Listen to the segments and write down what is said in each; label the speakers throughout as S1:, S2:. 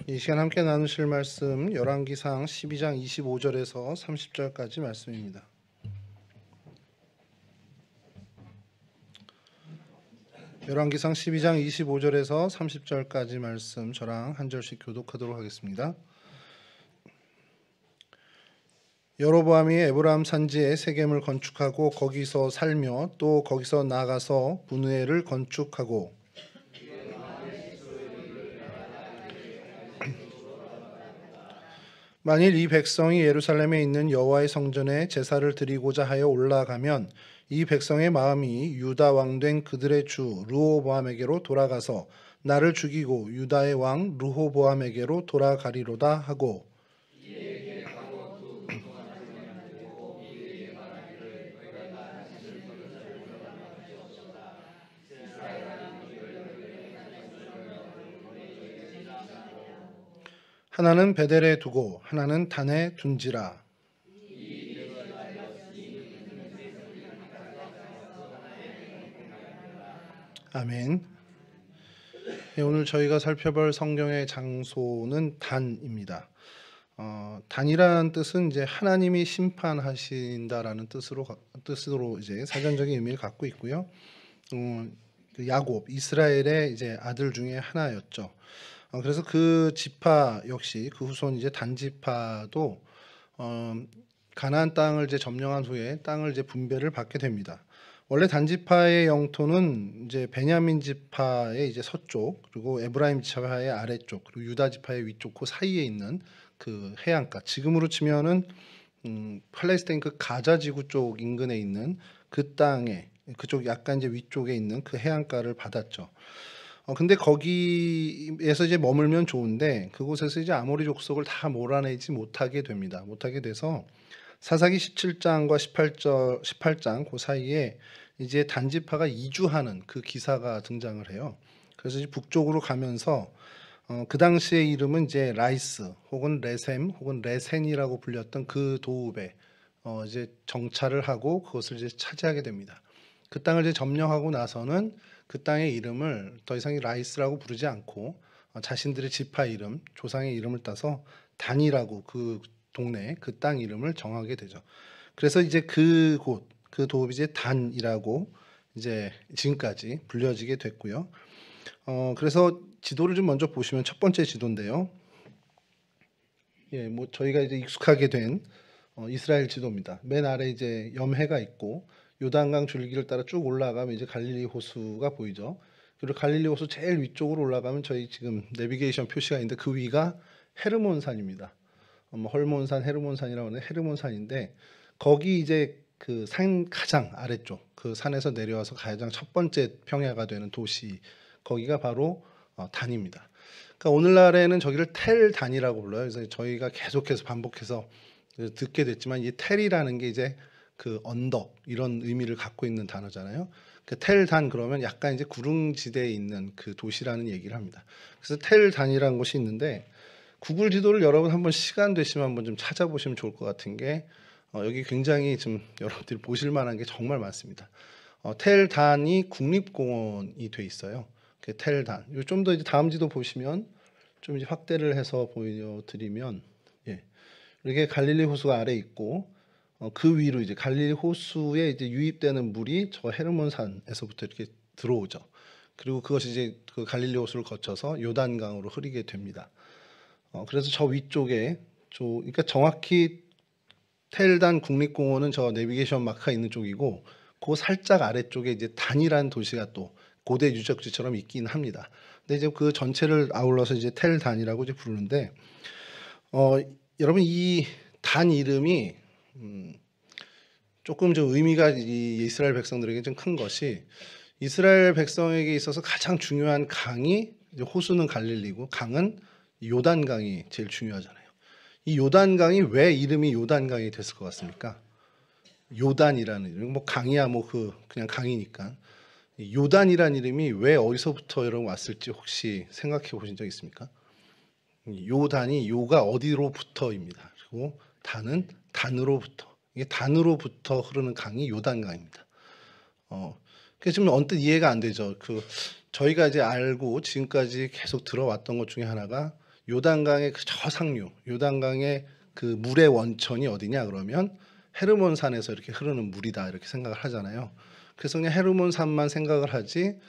S1: 이 시간 함께 나누실 말씀 열왕기상 12장 25절에서 30절까지 말씀입니다. 열왕기상 12장 25절에서 30절까지 말씀 저랑 한 절씩 교독하도록 하겠습니다. 여로보암이 에브라임 산지에 세겜을 건축하고 거기서 살며 또 거기서 나가서 분우엘을 건축하고 만일 이 백성이 예루살렘에 있는 여호와의 성전에 제사를 드리고자 하여 올라가면 이 백성의 마음이 유다 왕 된 그들의 주 르호보암에게로 돌아가서 나를 죽이고 유다의 왕 르호보암에게로 돌아가리로다 하고 하나는 베델에 두고 하나는 단에 둔지라. 아멘. 오늘 저희가 살펴볼 성경의 장소는 단입니다. 단이라는 뜻은 이제 하나님이 심판하신다라는 뜻으로 이제 사전적인 의미를 갖고 있고요. 그 야곱 이스라엘의 이제 아들 중에 하나였죠. 그래서 그 지파 역시 그 후손 이제 단 지파도 가나안 땅을 이제 점령한 후에 땅을 이제 분배를 받게 됩니다. 원래 단 지파의 영토는 이제 베냐민 지파의 이제 서쪽, 그리고 에브라임 지파의 아래쪽, 그리고 유다 지파의 위쪽 그 사이에 있는 그 해안가. 지금으로 치면은 팔레스타인 그 가자 지구 쪽 인근에 있는 그 땅에 그쪽 약간 이제 위쪽에 있는 그 해안가를 받았죠. 근데 거기에서 이제 머물면 좋은데 그곳에서 이제 아모리 족속을 다 몰아내지 못하게 됩니다. 못하게 돼서 사사기 17장과 18장 그 사이에 이제 단지파가 이주하는 그 기사가 등장을 해요. 그래서 이제 북쪽으로 가면서 그 당시의 이름은 이제 라이스 혹은 레셈 혹은 레센이라고 불렸던 그 도읍에 이제 정착을 하고 그것을 이제 차지하게 됩니다. 그 땅을 이제 점령하고 나서는 그 땅의 이름을 더 이상 라이스라고 부르지 않고 자신들의 지파 이름, 조상의 이름을 따서 단이라고 그 동네, 그 땅 이름을 정하게 되죠. 그래서 이제 그곳, 그 도읍이 이제 단이라고 이제 지금까지 불려지게 됐고요. 그래서 지도를 좀 먼저 보시면 첫 번째 지도인데요. 예, 뭐 저희가 이제 익숙하게 된 이스라엘 지도입니다. 맨 아래 이제 염해가 있고 요단강 줄기를 따라 쭉 올라가면 이제 갈릴리 호수가 보이죠. 그리고 갈릴리 호수 제일 위쪽으로 올라가면 저희 지금 내비게이션 표시가 있는데 그 위가 헤르몬산입니다. 헐몬산, 헤르몬산이라고 하는 헤르몬산인데 거기 이제 그 산 가장 아래쪽 그 산에서 내려와서 가장 첫 번째 평야가 되는 도시 거기가 바로 단입니다. 그러니까 오늘날에는 저기를 텔단이라고 불러요. 그래서 저희가 계속해서 반복해서 듣게 됐지만 이 텔이라는 게 이제 그 언덕 이런 의미를 갖고 있는 단어잖아요. 그 텔단 그러면 약간 이제 구릉지대에 있는 그 도시라는 얘기를 합니다. 그래서 텔단이라는 곳이 있는데 구글 지도를 여러분 한번 시간 되시면 한번 좀 찾아보시면 좋을 것 같은 게 여기 굉장히 좀 여러분들이 보실 만한 게 정말 많습니다. 텔단이 국립공원이 돼 있어요. 그 텔단. 좀 더 이제 다음 지도 보시면 좀 이제 확대를 해서 보여드리면 예. 이렇게 갈릴리 호수가 아래 있고 그 위로 이제 갈릴리 호수에 이제 유입되는 물이 저 헤르몬산에서부터 이렇게 들어오죠. 그리고 그것이 이제 그 갈릴리 호수를 거쳐서 요단강으로 흐르게 됩니다. 그래서 저 위쪽에 그러니까 정확히 텔단 국립공원은 저 내비게이션 마크가 있는 쪽이고 그 살짝 아래쪽에 이제 단이라는 도시가 또 고대 유적지처럼 있긴 합니다. 근데 이제 그 전체를 아울러서 이제 텔단이라고 이제 부르는데 여러분 이 단 이름이 조금 좀 의미가 이 이스라엘 백성들에게 좀 큰 것이 이스라엘 백성에게 있어서 가장 중요한 강이 이제 호수는 갈릴리고 강은 요단강이 제일 중요하잖아요. 이 요단강이 왜 이름이 요단강이 됐을 것 같습니까? 요단이라는 이름, 뭐 강이야 뭐 그냥 강이니까. 요단이라는 이름이 왜 어디서부터 여러분 왔을지 혹시 생각해 보신 적 있습니까? 요단이 요가 어디로부터입니다. 그리고 단은 단으로부터. 이게 단으로부터 흐르는 강이 요단강입니다. 그래서 좀 언뜻 이해가 안 되죠. 저희가 이제 알고 지금까지 계속 들어왔던 것 중에 하나가 요단강의 그 저상류, 요단강의 그 물의 원천이 어디냐 그러면 헤르몬산에서 이렇게 흐르는 물이다 이렇게 생각을 하잖아요. 그래서 그냥 헤르몬산만 생각을 하지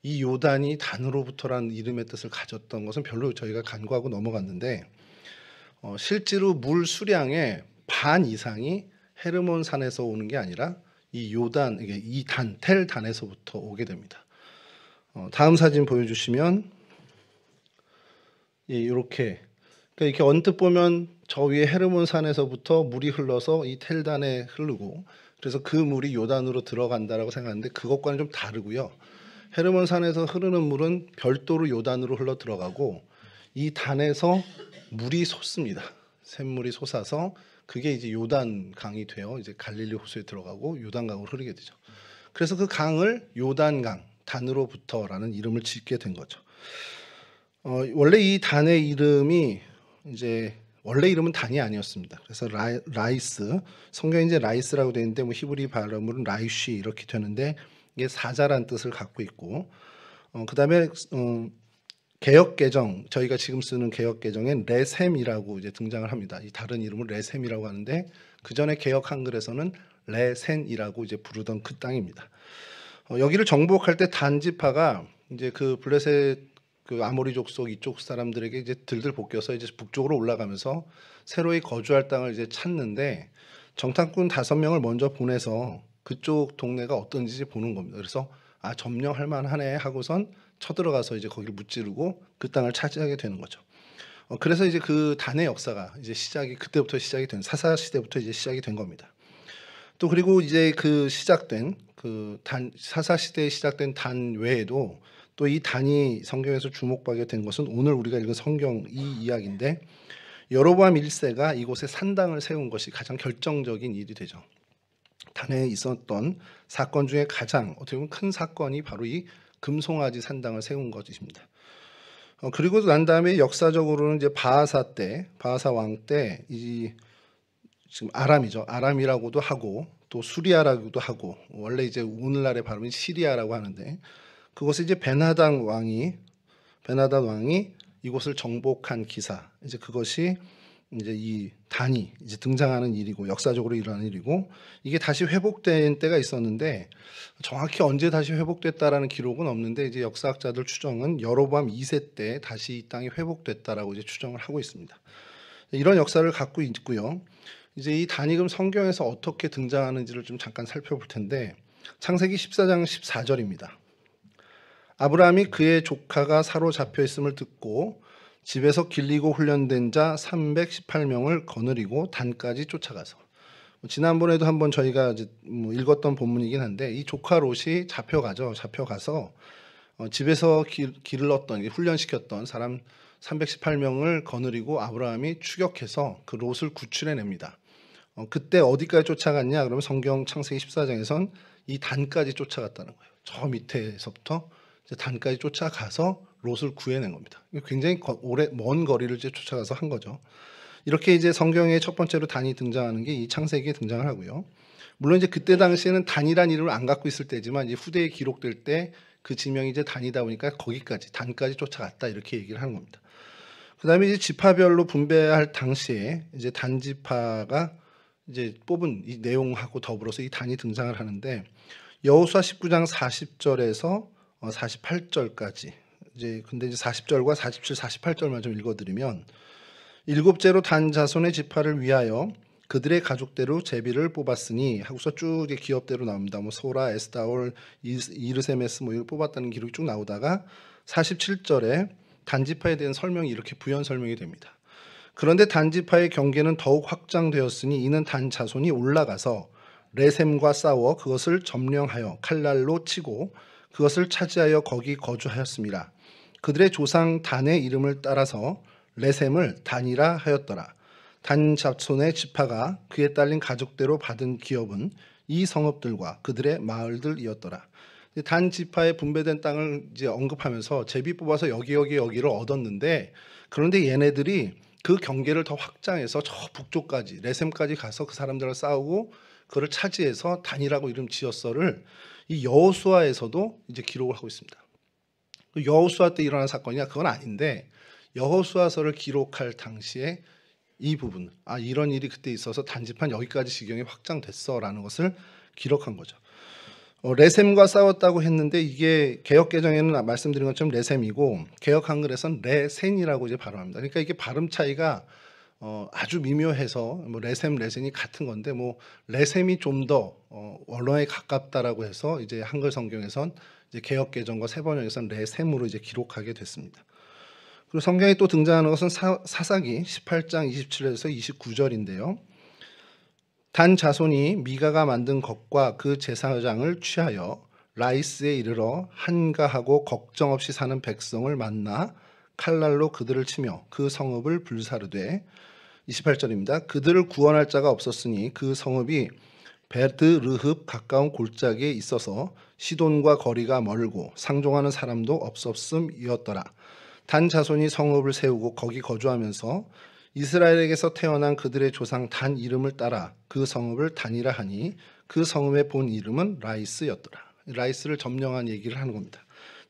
S1: 이 요단이 단으로부터라는 이름의 뜻을 가졌던 것은 별로 저희가 간과하고 넘어갔는데 실제로 물 수량의 반 이상이 헤르몬산에서 오는 게 아니라 이 요단, 이게 이 단, 텔 단에서부터 오게 됩니다. 다음 사진 보여주시면 이렇게 그러니까 이렇게 언뜻 보면 저 위에 헤르몬산에서부터 물이 흘러서 이 텔단에 흐르고 그래서 그 물이 요단으로 들어간다라고 생각하는데 그것과는 좀 다르고요. 헤르몬산에서 흐르는 물은 별도로 요단으로 흘러 들어가고 이 단에서 물이 솟습니다. 샘물이 솟아서 그게 이제 요단 강이 되어 이제 갈릴리 호수에 들어가고 요단강으로 흐르게 되죠. 그래서 그 강을 요단강 단으로부터라는 이름을 짓게 된 거죠. 원래 이 단의 이름이 이제 원래 이름은 단이 아니었습니다. 그래서 라이스 성경에 이제 라이스라고 되어 있는데 뭐 히브리 발음으로는 라이쉬 이렇게 되는데 이게 사자란 뜻을 갖고 있고 그다음에 개역 개정 저희가 지금 쓰는 개역 개정엔 레셈이라고 이제 등장을 합니다. 이 다른 이름을 레셈이라고 하는데 그 전에 개역 한글에서는 레센이라고 이제 부르던 그 땅입니다. 여기를 정복할 때 단지파가 이제 그 블레셋 그 아모리 족속 이쪽 사람들에게 이제 들들 볶여서 이제 북쪽으로 올라가면서 새로이 거주할 땅을 이제 찾는데 정탐꾼 5명을 먼저 보내서 그쪽 동네가 어떤지 보는 겁니다. 그래서 점령할 만하네 하고선 쳐들어가서 이제 거기를 무찌르고 그 땅을 차지하게 되는 거죠. 그래서 이제 그 단의 역사가 이제 그때부터 시작이 된 사사 시대부터 이제 시작이 된 겁니다. 또 그리고 이제 그 시작된 그 사사 시대에 시작된 단 외에도 또 이 단이 성경에서 주목받게 된 것은 오늘 우리가 읽은 성경 이 이야기인데 여로보암 1세가 이곳에 산당을 세운 것이 가장 결정적인 일이 되죠. 단에 있었던 사건 중에 가장 어떻게 보면 큰 사건이 바로 이 금송아지 산당을 세운 것입니다. 그리고 난 다음에 역사적으로는 이제 바하사 왕 때 이 지금 아람이죠. 아람이라고도 하고 또 수리아라고도 하고 원래 이제 오늘날의 발음이 시리아라고 하는데 그것을 이제 베나단 왕이 이곳을 정복한 기사 이제 그것이 이제 이 단이 이제 등장하는 일이고 역사적으로 일어나는 일이고 이게 다시 회복된 때가 있었는데 정확히 언제 다시 회복됐다라는 기록은 없는데 이제 역사학자들 추정은 여로보암 2세 때 다시 이 땅이 회복됐다라고 이제 추정을 하고 있습니다. 이런 역사를 갖고 있고요. 이제 이 단이 그럼 성경에서 어떻게 등장하는지를 좀 잠깐 살펴볼 텐데 창세기 14장 14절입니다. 아브라함이 그의 조카가 사로잡혀 있음을 듣고 집에서 길리고 훈련된 자 318명을 거느리고 단까지 쫓아가서 지난번에도 한번 저희가 이제 읽었던 본문이긴 한데 이 조카 롯이 잡혀가서 집에서 길을 얻던 훈련시켰던 사람 318명을 거느리고 아브라함이 추격해서 그 롯을 구출해냅니다. 그때 어디까지 쫓아갔냐 그러면 성경 창세기 14장에선 이 단까지 쫓아갔다는 거예요. 저 밑에서부터 단까지 쫓아가서 롯을 구해낸 겁니다. 굉장히 먼 거리를 이제 쫓아가서 한 거죠. 이렇게 이제 성경에 첫 번째로 단이 등장하는 게 이 창세기에 등장을 하고요. 물론 이제 그때 당시에는 단이란 이름을 안 갖고 있을 때지만 이제 후대에 기록될 때 그 지명이 이제 단이다 보니까 거기까지 단까지 쫓아갔다 이렇게 얘기를 하는 겁니다. 그다음에 이제 지파별로 분배할 당시에 이제 단 지파가 이제 뽑은 이 내용하고 더불어서 이 단이 등장을 하는데 여호수아 19장 40절에서 48절까지 근데 이제 40절과 47, 48절만 좀 읽어드리면 일곱째로 단 자손의 지파를 위하여 그들의 가족대로 제비를 뽑았으니 하고서 쭉 기업대로 나옵니다. 뭐 소라, 에스다올, 이르세메스 뭐 이걸 뽑았다는 기록이 쭉 나오다가 47절에 단지파에 대한 설명이 이렇게 부연 설명이 됩니다. 그런데 단지파의 경계는 더욱 확장되었으니 이는 단 자손이 올라가서 레셈과 싸워 그것을 점령하여 칼날로 치고 그것을 차지하여 거기 거주하였습니다. 그들의 조상 단의 이름을 따라서 레셈을 단이라 하였더라. 단 자손의 지파가 그에 딸린 가족대로 받은 기업은 이 성읍들과 그들의 마을들이었더라. 단 지파에 분배된 땅을 이제 언급하면서 제비 뽑아서 여기를 얻었는데 그런데 얘네들이 그 경계를 더 확장해서 저 북쪽까지 레셈까지 가서 그 사람들과 싸우고 그를 차지해서 단이라고 이름 지었어를 이 여호수아에서도 이제 기록을 하고 있습니다. 여호수아 때 일어난 사건이냐 그건 아닌데 여호수아서를 기록할 당시에 이 부분, 이런 일이 그때 있어서 단지판 여기까지 지경이 확장됐어라는 것을 기록한 거죠. 레셈과 싸웠다고 했는데 이게 개역 개정에는 말씀드린 것처럼 레셈이고 개역 한글에서는 레센이라고 이제 발음합니다. 그러니까 이게 발음 차이가 아주 미묘해서 뭐 레셈 레센이 같은 건데 뭐 레셈이 좀 더 원어에 가깝다라고 해서 이제 한글 성경에선 이제 개역 개정과 새 번역에서는 레셈으로 이제 기록하게 됐습니다. 그리고 성경에 또 등장하는 것은 사사기 18장 27절에서 29절인데요. 단 자손이 미가가 만든 것과 그 제사장을 취하여 라이스에 이르러 한가하고 걱정 없이 사는 백성을 만나 칼날로 그들을 치며 그 성읍을 불사르되 28절입니다. 그들을 구원할 자가 없었으니 그 성읍이 베드르흡 가까운 골짜기에 있어서 시돈과 거리가 멀고 상종하는 사람도 없었음이었더라. 단 자손이 성읍을 세우고 거기 거주하면서 이스라엘에게서 태어난 그들의 조상 단 이름을 따라 그 성읍을 단이라 하니 그 성읍의 본 이름은 라이스였더라. 라이스를 점령한 얘기를 하는 겁니다.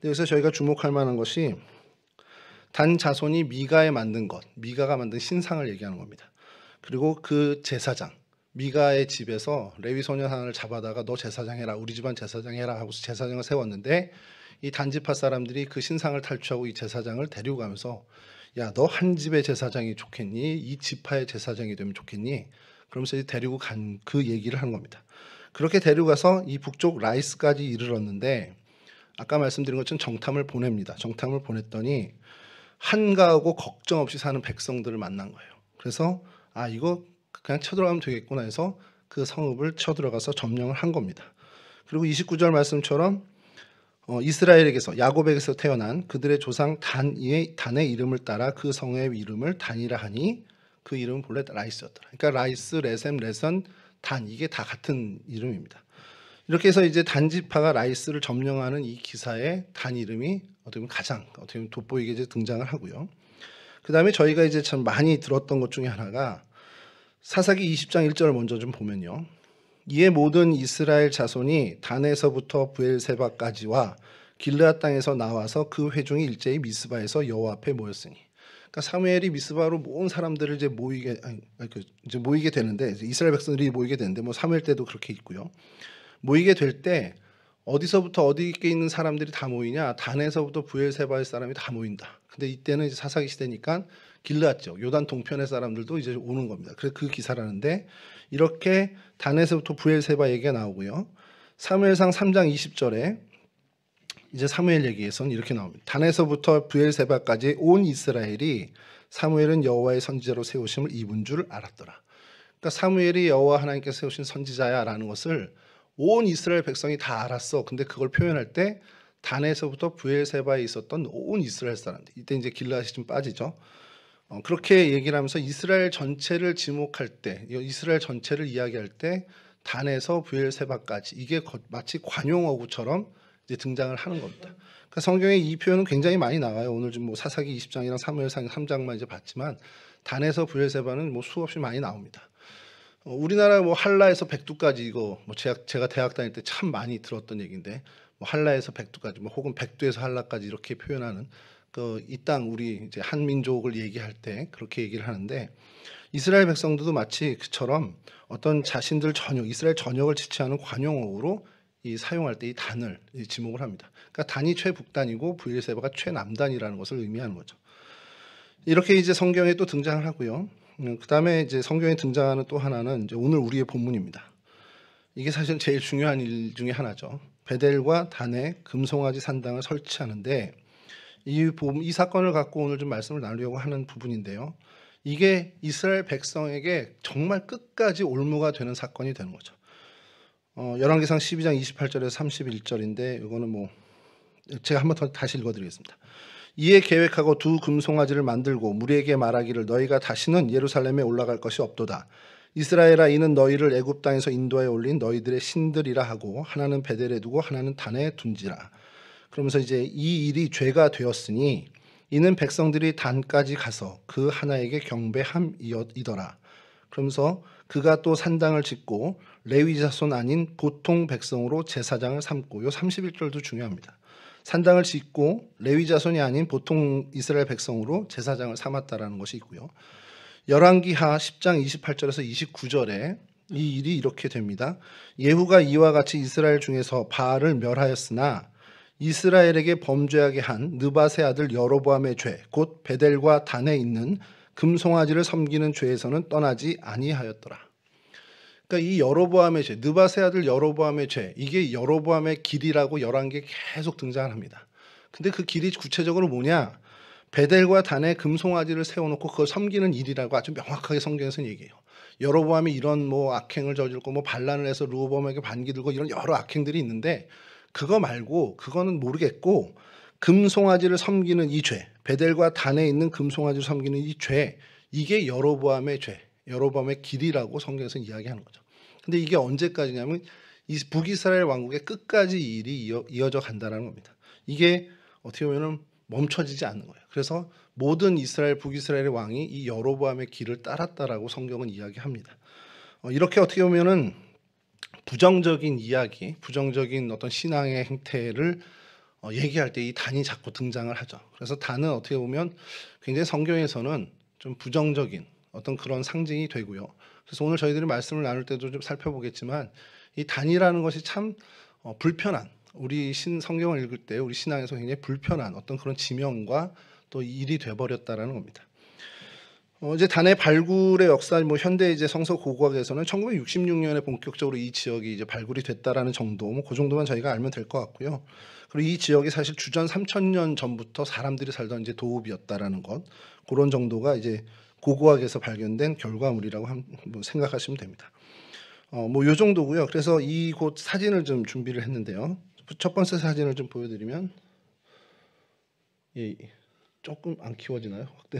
S1: 여기서 저희가 주목할 만한 것이 단 자손이 미가에 만든 것, 미가가 만든 신상을 얘기하는 겁니다. 그리고 그 제사장, 미가의 집에서 레위 소년 하나를 잡아다가 너 제사장 해라, 우리 집안 제사장 해라 하고서 제사장을 세웠는데 이 단지파 사람들이 그 신상을 탈취하고 이 제사장을 데리고 가면서 야, 너 한 집의 제사장이 좋겠니? 이 지파의 제사장이 되면 좋겠니? 그러면서 데리고 간 그 얘기를 하는 겁니다. 그렇게 데리고 가서 이 북쪽 라이스까지 이르렀는데 아까 말씀드린 것처럼 정탐을 보냅니다. 정탐을 보냈더니 한가하고 걱정 없이 사는 백성들을 만난 거예요. 그래서 이거 그냥 쳐들어가면 되겠구나 해서 그 성읍을 쳐들어가서 점령을 한 겁니다. 그리고 29절 말씀처럼 이스라엘에게서 야곱에게서 태어난 그들의 조상 단의 이름을 따라 그 성의 이름을 단이라 하니 그 이름은 본래 라이스였더라. 그러니까 라이스, 레셈, 레선, 단 이게 다 같은 이름입니다. 이렇게 해서 이제 단지파가 라이스를 점령하는 이 기사의 단 이름이 어떻게 보면 가장 돋보이게 이제 등장을 하고요. 그 다음에 저희가 이제 참 많이 들었던 것 중에 하나가 사사기 20장 1절을 먼저 좀 보면요. 이에 모든 이스라엘 자손이 단에서부터 브엘세바까지와 길르앗 땅에서 나와서 그 회중이 일제히 미스바에서 여호와 앞에 모였으니. 그러니까 사무엘이 미스바로 모은 사람들을 이제 모이게 되는데 이제 이스라엘 백성들이 모이게 되는데 뭐 사무엘 때도 그렇게 있고요. 모이게 될 때 어디서부터 어디에 있는 사람들이 다 모이냐? 단에서부터 브엘세바의 사람이 다 모인다. 근데 이때는 이제 사사기 시대니까 길르앗죠. 요단 동편의 사람들도 이제 오는 겁니다. 그래서 그 기사라는데 이렇게 단에서부터 브엘세바 얘기가 나오고요. 사무엘상 3장 20절에 이제 사무엘 얘기에서는 이렇게 나옵니다. 단에서부터 브엘세바까지 온 이스라엘이 사무엘은 여호와의 선지자로 세우심을 입은 줄 알았더라. 그러니까 사무엘이 여호와 하나님께서 세우신 선지자야라는 것을 온 이스라엘 백성이 다 알았어. 근데 그걸 표현할 때 단에서부터 브엘세바에 있었던 온 이스라엘 사람들, 이때 이제 길르앗이 좀 빠지죠. 그렇게 얘기를 하면서 이스라엘 전체를 지목할 때, 이스라엘 전체를 이야기할 때 단에서 브엘세바까지 이게 마치 관용어구처럼 이제 등장을 하는 겁니다. 그러니까 성경에 이 표현은 굉장히 많이 나와요. 오늘 좀 뭐 사사기 20장이랑 사무엘상 3장만 이제 봤지만 단에서 브엘세바는 뭐 수없이 많이 나옵니다. 우리나라 뭐 한라에서 백두까지 이거 뭐 제가 대학 다닐 때 참 많이 들었던 얘기인데 뭐 한라에서 백두까지 뭐 혹은 백두에서 한라까지 이렇게 표현하는 이 땅 우리 이제 한민족을 얘기할 때 그렇게 얘기를 하는데 이스라엘 백성들도 마치 그처럼 어떤 자신들 전역 이스라엘 전역을 지칭하는 관용어로 이 사용할 때 이 단을 지목을 합니다. 그러니까 단이 최북단이고 브엘세바가 최남단이라는 것을 의미하는 거죠. 이렇게 이제 성경에 또 등장을 하고요. 그 다음에 이제 성경에 등장하는 또 하나는 이제 오늘 우리의 본문입니다. 이게 사실 제일 중요한 일 중에 하나죠. 베델과 단에 금송아지 산당을 설치하는데 이 사건을 갖고 오늘 좀 말씀을 나누려고 하는 부분인데요. 이게 이스라엘 백성에게 정말 끝까지 올무가 되는 사건이 되는 거죠. 열왕기상 12장 28절에서 31절인데 이거는 뭐 제가 한번 더 다시 읽어드리겠습니다. 이에 계획하고 두 금송아지를 만들고 무리에게 말하기를 너희가 다시는 예루살렘에 올라갈 것이 없도다. 이스라엘아 이는 너희를 애굽 땅에서 인도하여 올린 너희들의 신들이라 하고 하나는 베델에 두고 하나는 단에 둔지라. 그러면서 이제 이 일이 죄가 되었으니 이는 백성들이 단까지 가서 그 하나에게 경배함이더라. 그러면서 그가 또 산당을 짓고 레위 자손 아닌 보통 백성으로 제사장을 삼고 요 31절도 중요합니다. 산당을 짓고 레위 자손이 아닌 보통 이스라엘 백성으로 제사장을 삼았다라는 것이 있고요. 열왕기하 10장 28절에서 29절에 이 일이 이렇게 됩니다. 예후가 이와 같이 이스라엘 중에서 바알을 멸하였으나 이스라엘에게 범죄하게 한 느밧의 아들 여로보암의 죄, 곧 베델과 단에 있는 금송아지를 섬기는 죄에서는 떠나지 아니하였더라. 그러니까 이 여로보암의 죄, 느밧의 아들 여로보암의 죄, 이게 여로보암의 길이라고 열왕기에 계속 등장합니다. 근데 그 길이 구체적으로 뭐냐? 베델과 단에 금송아지를 세워놓고 그걸 섬기는 일이라고 아주 명확하게 성경에서는 얘기해요. 여로보암이 이런 뭐 악행을 저질고 뭐 반란을 해서 르호보암에게 반기들고 이런 여러 악행들이 있는데 그거 말고 그거는 모르겠고 금송아지를 섬기는 이 죄, 베델과 단에 있는 금송아지를 섬기는 이 죄, 이게 여로보암의 죄, 여로보암의 길이라고 성경에서는 이야기하는 거죠. 근데 이게 언제까지냐면 이 북이스라엘 왕국의 끝까지 이 일이 이어져 간다는 겁니다. 이게 어떻게 보면 멈춰지지 않는 거예요. 그래서 모든 이스라엘 북이스라엘의 왕이 이 여로보암의 길을 따랐다라고 성경은 이야기합니다. 이렇게 어떻게 보면은 부정적인 이야기, 부정적인 어떤 신앙의 행태를 얘기할 때 이 단이 자꾸 등장을 하죠. 그래서 단은 어떻게 보면 굉장히 성경에서는 좀 부정적인 어떤 그런 상징이 되고요. 그래서 오늘 저희들이 말씀을 나눌 때도 좀 살펴보겠지만 이 단이라는 것이 참 불편한, 우리 성경을 읽을 때 우리 신앙에서 굉장히 불편한 어떤 그런 지명과 또 일이 돼버렸다라는 겁니다. 이제 단의 발굴의 역사, 뭐 현대 이제 성서 고고학에서는 1966년에 본격적으로 이 지역이 이제 발굴이 됐다라는 정도, 뭐 그 정도만 저희가 알면 될 것 같고요. 그리고 이 지역이 사실 주전 3,000년 전부터 사람들이 살던 이제 도읍이었다라는 것, 그런 정도가 이제 고고학에서 발견된 결과물이라고 뭐 생각하시면 됩니다. 뭐 요 정도고요. 그래서 이곳 사진을 좀 준비를 했는데요. 첫 번째 사진을 좀 보여드리면, 예, 조금 안 키워지나요? 확대.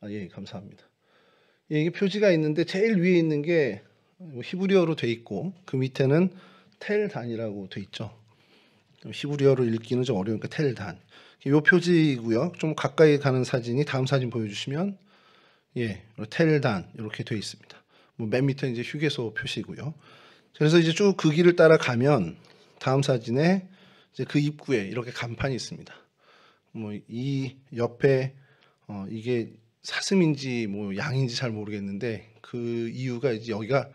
S1: 예, 감사합니다. 예, 이게 표지가 있는데 제일 위에 있는 게 히브리어로 돼 있고 그 밑에는 텔단이라고 돼 있죠. 히브리어로 읽기는 좀 어려우니까 텔단. 이 표지고요. 좀 가까이 가는 사진이 다음 사진 보여주시면, 예, 텔단 이렇게 돼 있습니다. 뭐 맨 밑에 이제 휴게소 표시고요. 그래서 이제 쭉 그 길을 따라가면 다음 사진에 이제 그 입구에 이렇게 간판이 있습니다. 뭐 이 옆에 이게 사슴인지 뭐 양인지 잘 모르겠는데 그 이유가 이제 여기가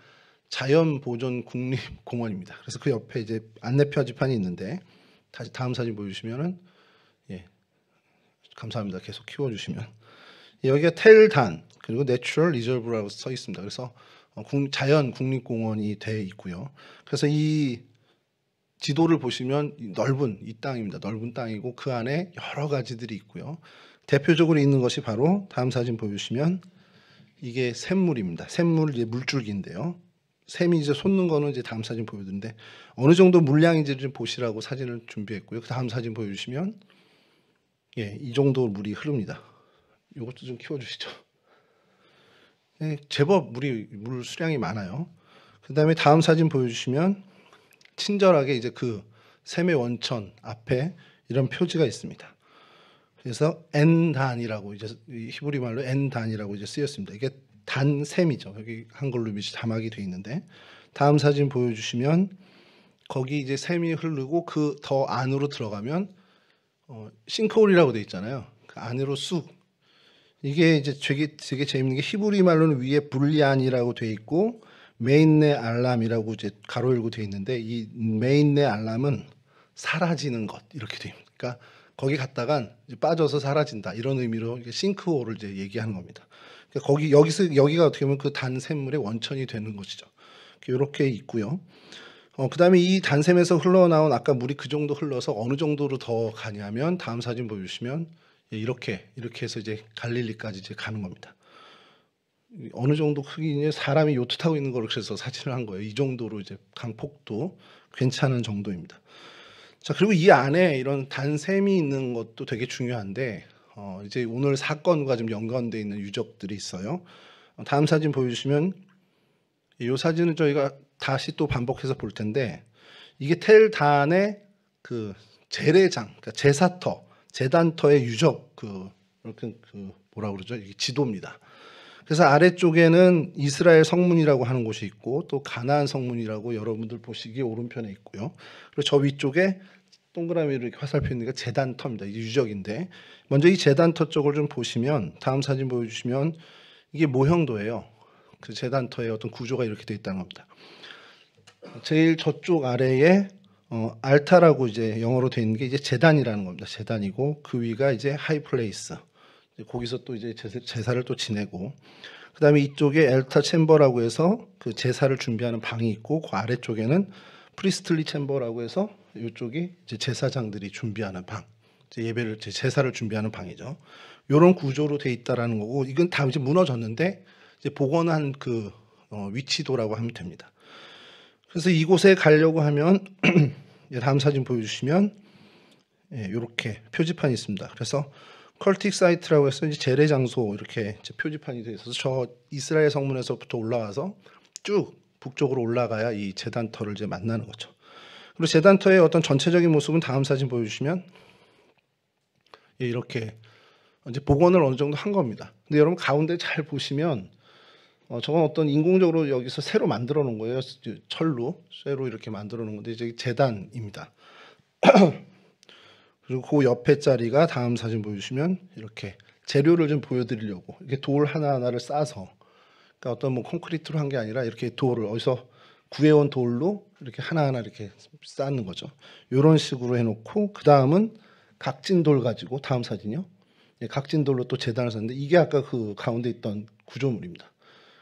S1: 자연보존국립공원입니다. 그래서 그 옆에 이제 안내 표지판이 있는데 다시 다음 사진 보여주시면은, 예, 감사합니다. 계속 키워주시면 여기가 텔단 그리고 내추럴 리저브라고 써 있습니다. 그래서 자연 국립공원이 돼 있고요. 그래서 이 지도를 보시면 넓은 이 땅입니다. 넓은 땅이고 그 안에 여러 가지들이 있고요. 대표적으로 있는 것이 바로 다음 사진 보여주시면 이게 샘물입니다. 샘물 이제 물줄기인데요. 샘이 이제 솟는 거는 이제 다음 사진 보여드리는데 어느 정도 물량인지 좀 보시라고 사진을 준비했고요. 그 다음 사진 보여주시면, 예, 이 정도 물이 흐릅니다. 이것도 좀 키워주시죠. 예, 제법 물 수량이 많아요. 그 다음에 다음 사진 보여주시면 친절하게 이제 그 샘의 원천 앞에 이런 표지가 있습니다. 그래서 엔단이라고 이제 히브리 말로 엔단이라고 이제 쓰였습니다. 이게 단샘이죠. 여기 한글로 자막이 되어 있는데 다음 사진 보여주시면 거기 이제 샘이 흐르고 그 더 안으로 들어가면 싱크홀이라고 되어 있잖아요. 그 안으로 쑥. 이게 이제 되게 재밌는 게 히브리 말로는 위에 불리안이라고 되어 있고 메인네 알람이라고 이제 가로 열고 되어 있는데 이 메인네 알람은 사라지는 것 이렇게 되어 있습니다. 그러니까 거기 갔다간 이제 빠져서 사라진다 이런 의미로 싱크홀을 이제 얘기하는 겁니다. 그러니까 여기가 어떻게 보면 그 단샘물의 원천이 되는 것이죠. 이렇게 있고요. 그다음에 이 단샘에서 흘러나온 아까 물이 그 정도 흘러서 어느 정도로 더 가냐면 다음 사진 보여주시면 이렇게 해서 이제 갈릴리까지 이제 가는 겁니다. 어느 정도 크기냐 사람이 요트 타고 있는 거를 그래서 사진을 한 거예요. 이 정도로 이제 강폭도 괜찮은 정도입니다. 자, 그리고 이 안에 이런 단샘이 있는 것도 되게 중요한데 이제 오늘 사건과 좀 연관되어 있는 유적들이 있어요. 다음 사진 보여주시면 이 사진은 저희가 다시 또 반복해서 볼 텐데 이게 텔단의 그 재래장, 그러니까 제사터, 제단터의 유적 이렇게 뭐라 그러죠? 이게 지도입니다. 그래서 아래쪽에는 이스라엘 성문이라고 하는 곳이 있고 또 가나안 성문이라고 여러분들 보시기 오른편에 있고요. 그리고 저 위쪽에 동그라미로 이렇게 화살표 있는 게 제단터입니다. 이게 유적인데 먼저 이 제단터 쪽을 좀 보시면 다음 사진 보여주시면 이게 모형도예요. 그 제단터의 어떤 구조가 이렇게 되어 있다는 겁니다. 제일 저쪽 아래에 알타라고 이제 영어로 되어 있는 게 이제 제단이라는 겁니다. 제단이고 그 위가 이제 하이플레이스. 거기서 또 이제 제사를 또 지내고 그다음에 이쪽에 엘타 챔버라고 해서 그 제사를 준비하는 방이 있고 그 아래쪽에는 프리스틀리 챔버라고 해서 이쪽이 이제 제사장들이 준비하는 방, 이제 예배를 제사를 준비하는 방이죠. 이런 구조로 돼 있다라는 거고 이건 다 이제 무너졌는데 이제 복원한 그 위치도라고 하면 됩니다. 그래서 이곳에 가려고 하면 다음 사진 보여주시면 이렇게 표지판이 있습니다. 그래서 컬틱 사이트라고 해서 이제 재래 장소 이렇게 이제 표지판이 되어 있어서 저 이스라엘 성문에서부터 올라와서 쭉 북쪽으로 올라가야 이 제단터를 이제 만나는 거죠. 그리고 제단터의 어떤 전체적인 모습은 다음 사진 보여주시면 이렇게 이제 복원을 어느 정도 한 겁니다. 근데 여러분 가운데 잘 보시면 저건 어떤 인공적으로 여기서 새로 만들어 놓은 거예요. 철로 쇠로 이렇게 만들어 놓은 건데 이제 제단입니다. 그리고 그 옆에 자리가 다음 사진 보여주시면 이렇게 재료를 좀 보여드리려고 이렇게 돌 하나하나를 싸서 그러니까 어떤 뭐 콘크리트로 한 게 아니라 이렇게 돌을 어디서 구해온 돌로 이렇게 하나하나 이렇게 쌓는 거죠. 이런 식으로 해놓고 그 다음은 각진 돌 가지고 다음 사진이요. 각진 돌로 또 제단을 썼는데 이게 아까 그 가운데 있던 구조물입니다.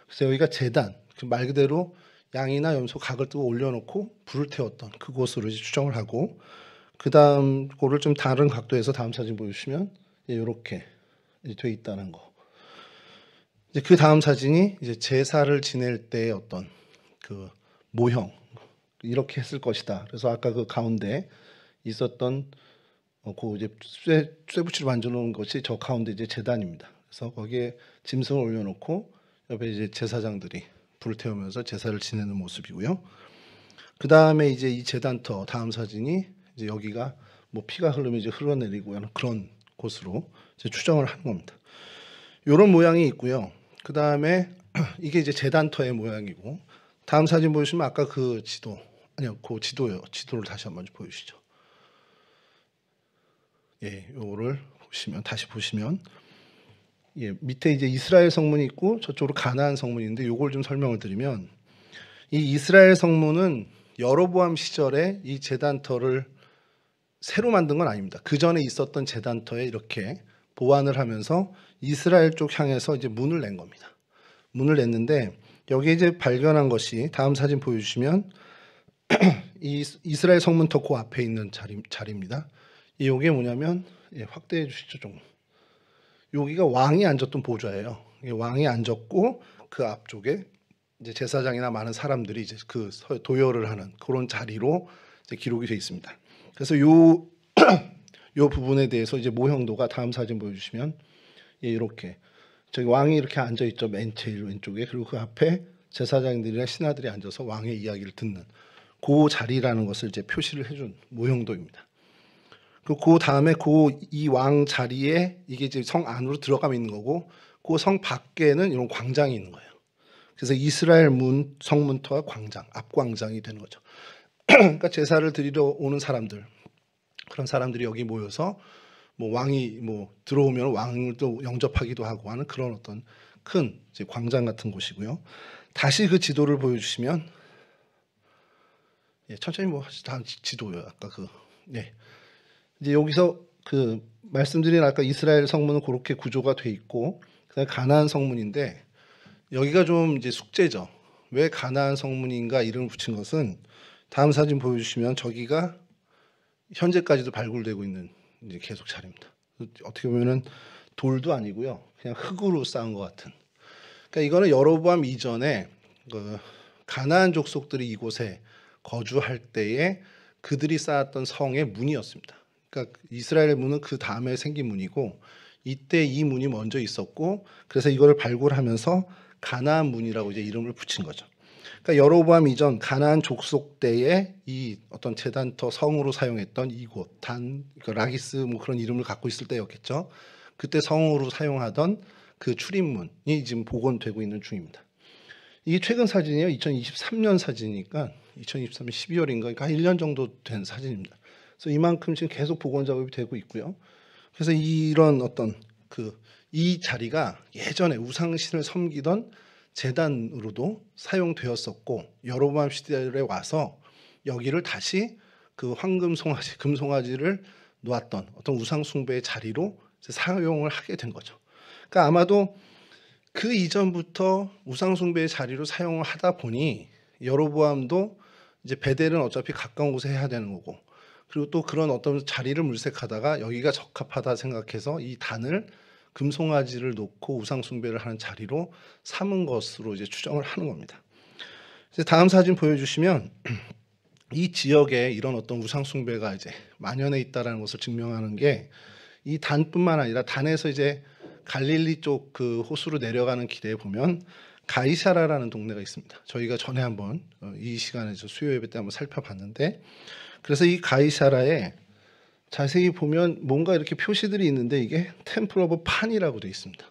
S1: 그래서 여기가 제단, 말 그대로 양이나 염소 각을 뜨고 올려놓고 불을 태웠던 그곳으로 이제 추정을 하고 그 다음 거를 좀 다른 각도에서 다음 사진 보여주시면 이렇게 돼 있다는 거. 이제 그 다음 사진이 이제 제사를 지낼 때의 어떤 그 모형 이렇게 했을 것이다. 그래서 아까 그 가운데 있었던 그 이제 쇠붙이로 만들어놓은 것이 저 가운데 이제 제단입니다. 그래서 거기에 짐승을 올려놓고 옆에 이제 제사장들이 불을 태우면서 제사를 지내는 모습이고요. 그 다음에 이제 이 제단터 다음 사진이 이제 여기가 뭐 피가 흐르면 이제 흘러내리고 하는 그런 곳으로 이제 추정을 하는 겁니다. 이런 모양이 있고요. 그 다음에 이게 이제 제단터의 모양이고 다음 사진 보시면 아까 그 지도 아니요 그 지도요. 지도를 다시 한번 보여주시죠. 요거를 보시면 다시 보시면 밑에 이제 이스라엘 성문이 있고 저쪽으로 가나안 성문이 있는데 요걸 좀 설명을 드리면 이 이스라엘 성문은 여로보암 시절에 이 제단터를 새로 만든 건 아닙니다. 그 전에 있었던 제단터에 이렇게 보완을 하면서 이스라엘 쪽 향해서 이제 문을 낸 겁니다. 문을 냈는데 여기에 이제 발견한 것이 다음 사진 보여주시면 이 이스라엘 성문터 그 앞에 있는 자리입니다. 이게 뭐냐면 확대해 주시죠 좀. 여기가 왕이 앉았던 보좌예요. 왕이 앉았고 그 앞쪽에 이제 제사장이나 많은 사람들이 이제 그 도열을 하는 그런 자리로 이제 기록이 되어 있습니다. 그래서 요 부분에 대해서 이제 모형도가 다음 사진 보여주시면 이렇게 저기 왕이 이렇게 앉아 있죠. 맨 제일 왼쪽에. 그리고 그 앞에 제사장들이나 신하들이 앉아서 왕의 이야기를 듣는 그 자리라는 것을 이제 표시를 해준 모형도입니다. 그 다음에 이 왕 자리에 이게 이제 성 안으로 들어가면 있는 거고 그 성 밖에는 이런 광장이 있는 거예요. 그래서 이스라엘 성문터와 광장, 앞광장이 되는 거죠. 그러니까 제사를 드리러 오는 사람들, 그런 사람들이 여기 모여서 뭐 왕이 뭐 들어오면 왕을 또 영접하기도 하고 하는 그런 어떤 큰 이제 광장 같은 곳이고요. 다시 그 지도를 보여주시면 천천히 뭐 다음 지도요. 아까 이제 여기서 그 말씀드린 아까 이스라엘 성문은 그렇게 구조가 돼 있고 그다음에 가나안 성문인데 여기가 좀 이제 숙제죠. 왜 가나안 성문인가 이름을 붙인 것은 다음 사진 보여주시면 저기가 현재까지도 발굴되고 있는 이제 계속 자리입니다. 어떻게 보면은 돌도 아니고요, 그냥 흙으로 쌓은 것 같은. 그러니까 이거는 여로보암 이전에 그 가나안 족속들이 이곳에 거주할 때에 그들이 쌓았던 성의 문이었습니다. 그러니까 이스라엘의 문은 그 다음에 생긴 문이고 이때 이 문이 먼저 있었고 그래서 이거를 발굴하면서 가나안 문이라고 이제 이름을 붙인 거죠. 그러니까 여로보암 이전 가나안 족속 때에 이 어떤 제단터 성으로 사용했던 이곳 그러니까 라기스 뭐 그런 이름을 갖고 있을 때였겠죠. 그때 성으로 사용하던 그 출입문이 지금 복원되고 있는 중입니다. 이게 최근 사진이에요. 2023년 사진이니까 2023년 12월인가 그러니까 한 1년 정도 된 사진입니다. 그래서 이만큼 지금 계속 복원 작업이 되고 있고요. 그래서 이런 어떤 이 자리가 예전에 우상신을 섬기던 제단으로도 사용되었었고 여로보암 시대에 와서 여기를 다시 그 황금 송아지, 금 송아지를 놓았던 어떤 우상 숭배의 자리로 사용을 하게 된 거죠. 그러니까 아마도 그 이전부터 우상 숭배의 자리로 사용을 하다 보니 여로보암도 이제 베델은 어차피 가까운 곳에 해야 되는 거고, 그리고 또 그런 어떤 자리를 물색하다가 여기가 적합하다 생각해서 이 단을 금송아지를 놓고 우상 숭배를 하는 자리로 삼은 것으로 이제 추정을 하는 겁니다. 이제 다음 사진 보여주시면 이 지역에 이런 어떤 우상 숭배가 이제 만연해 있다라는 것을 증명하는 게 이 단뿐만 아니라 단에서 이제 갈릴리 쪽 그 호수로 내려가는 길에 보면 가이사라라는 동네가 있습니다. 저희가 전에 한번 이 시간에서 수요 예배 때 한번 살펴봤는데, 그래서 이 가이사라에 자세히 보면 뭔가 이렇게 표시들이 있는데 이게 템플 오브 판이라고 되어 있습니다.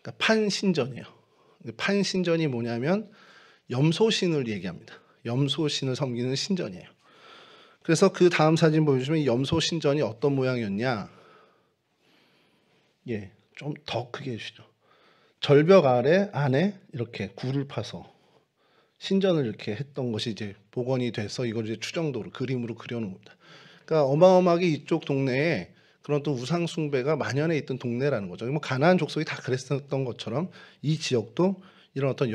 S1: 그러니까 판신전이에요. 판신전이 뭐냐면 염소신을 얘기합니다. 염소신을 섬기는 신전이에요. 그래서 그 다음 사진 보여주시면 이 염소신전이 어떤 모양이었냐, 예, 좀 더 크게 해주시죠. 절벽 안에 이렇게 굴을 파서 신전을 이렇게 했던 것이 이제 복원이 돼서 이걸 이제 추정도로 그림으로 그려놓은 겁니다. 그러니까 어마어마하게 이쪽 동네에 그런 또 우상 숭배가 만연해 있던 동네라는 거죠. 뭐 가나안 족속이 다 그랬었던 것처럼 이 지역도 이런 어떤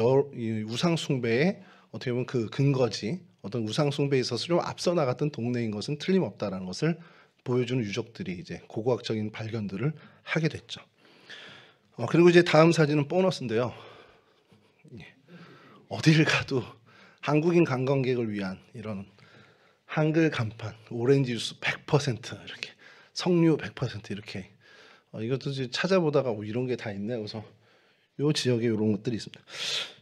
S1: 우상 숭배의 어떻게 보면 그 근거지, 어떤 우상 숭배에 있어서 좀 앞서 나갔던 동네인 것은 틀림없다라는 것을 보여주는 유적들이 이제 고고학적인 발견들을 하게 됐죠. 그리고 이제 다음 사진은 보너스인데요. 어디를 가도 한국인 관광객을 위한 이런 한글 간판, 오렌지 주스 100% 이렇게, 석류 100% 이렇게, 이것도 이제 찾아보다가 이런 게 다 있네. 그래서 이 지역에 이런 것들이 있습니다.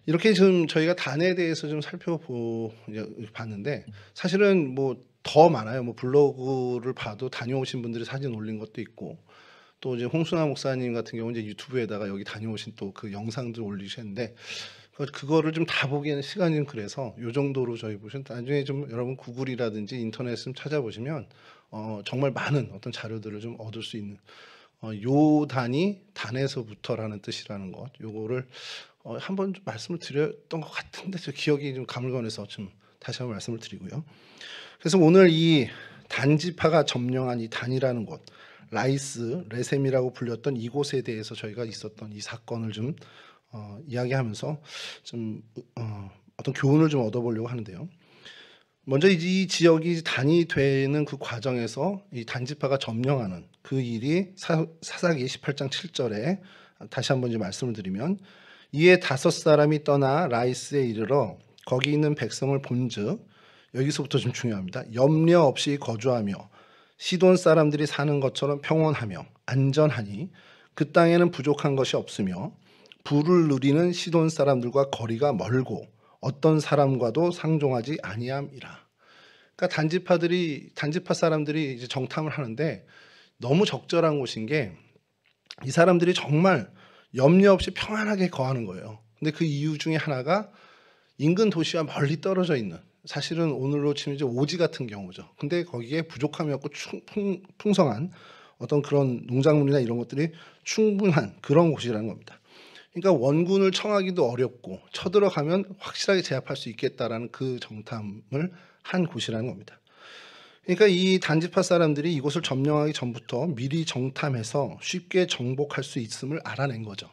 S1: 이렇게 지금 저희가 단에 대해서 좀 살펴봤는데 사실은 뭐 더 많아요. 뭐 블로그를 봐도 다녀오신 분들이 사진 올린 것도 있고, 또 이제 홍순아 목사님 같은 경우 이제 유튜브에다가 여기 다녀오신 또 그 영상들 올리셨는데 그거를 좀 다 보기에는 시간이 좀 그래서 요 정도로 저희 보시면, 나중에 좀 여러분 구글이라든지 인터넷 좀 찾아보시면 정말 많은 어떤 자료들을 좀 얻을 수 있는, 요 단이 단에서부터라는 뜻이라는 것, 요거를 한번 좀 말씀을 드렸던 것 같은데 저 기억이 좀 가물가물해서 좀 다시 한번 말씀을 드리고요. 그래서 오늘 이 단지파가 점령한 이 단이라는 곳, 라이스 레셈이라고 불렸던 이곳에 대해서 저희가 있었던 이 사건을 좀 이야기하면서 좀 어떤 교훈을 좀 얻어보려고 하는데요. 먼저 이 지역이 단이 되는 그 과정에서 이 단지파가 점령하는 그 일이 사사기 18장 7절에 다시 한번 이제 말씀을 드리면, 이에 5사람이 떠나 라이스에 이르러 거기 있는 백성을 본즉, 여기서부터 좀 중요합니다. 염려 없이 거주하며 시돈 사람들이 사는 것처럼 평온하며 안전하니 그 땅에는 부족한 것이 없으며 부를 누리는 시돈 사람들과 거리가 멀고 어떤 사람과도 상종하지 아니함이라. 그러니까 단지파 사람들이 이제 정탐을 하는데 너무 적절한 곳인 게, 이 사람들이 정말 염려 없이 평안하게 거하는 거예요. 근데 그 이유 중에 하나가 인근 도시와 멀리 떨어져 있는, 사실은 오늘로 치면 이제 오지 같은 경우죠. 근데 거기에 부족함이 없고 풍성한 어떤 그런 농작물이나 이런 것들이 충분한 그런 곳이라는 겁니다. 그러니까 원군을 청하기도 어렵고 쳐들어가면 확실하게 제압할 수 있겠다라는 그 정탐을 한 곳이라는 겁니다. 그러니까 이 단지파 사람들이 이곳을 점령하기 전부터 미리 정탐해서 쉽게 정복할 수 있음을 알아낸 거죠.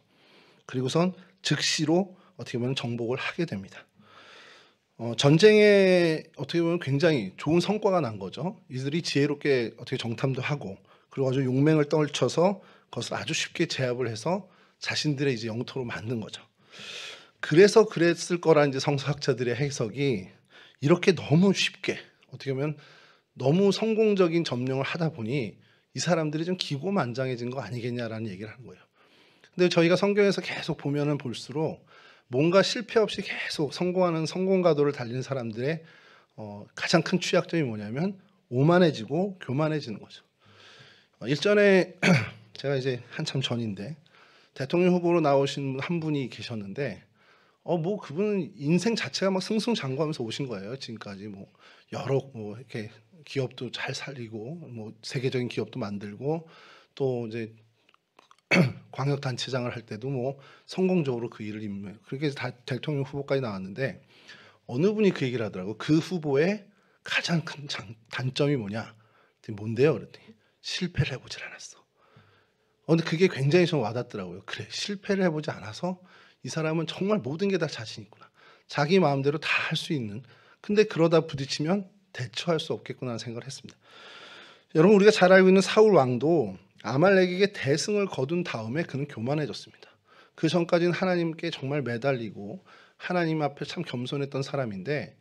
S1: 그리고선 즉시로 어떻게 보면 정복을 하게 됩니다. 전쟁에 어떻게 보면 굉장히 좋은 성과가 난 거죠. 이들이 지혜롭게 어떻게 정탐도 하고, 그리고 아주 용맹을 떨쳐서 그것을 아주 쉽게 제압을 해서 자신들의 이제 영토로 만든 거죠. 그래서 그랬을 거라는 이제 성서학자들의 해석이, 이렇게 너무 쉽게 어떻게 보면 너무 성공적인 점령을 하다 보니 이 사람들이 좀 기고만장해진 거 아니겠냐라는 얘기를 하는 거예요. 근데 저희가 성경에서 계속 보면은 볼수록 뭔가 실패 없이 계속 성공하는 성공가도를 달리는 사람들의 가장 큰 취약점이 뭐냐면 오만해지고 교만해지는 거죠. 일전에 제가 이제 한참 전인데 대통령 후보로 나오신 한 분이 계셨는데 뭐 그분은 인생 자체가 막 승승장구하면서 오신 거예요. 지금까지 뭐 여러 뭐 이렇게 기업도 잘 살리고 뭐 세계적인 기업도 만들고 또 이제 광역 단체장을 할 때도 뭐 성공적으로 그 일을 임해요. 그렇게 해서 다 대통령 후보까지 나왔는데 어느 분이 그 얘기를 하더라고. 그 후보의 가장 큰 단점이 뭐냐? 그랬더니 뭔데요? 그랬더니 실패를 해보질 않았어. 근데 그게 굉장히 좀 와닿더라고요. 그래, 실패를 해보지 않아서 이 사람은 정말 모든 게 다 자신 있구나. 자기 마음대로 다 할 수 있는. 근데 그러다 부딪히면 대처할 수 없겠구나 생각을 했습니다. 여러분, 우리가 잘 알고 있는 사울 왕도 아말렉에게 대승을 거둔 다음에 그는 교만해졌습니다. 그 전까지는 하나님께 정말 매달리고 하나님 앞에 참 겸손했던 사람인데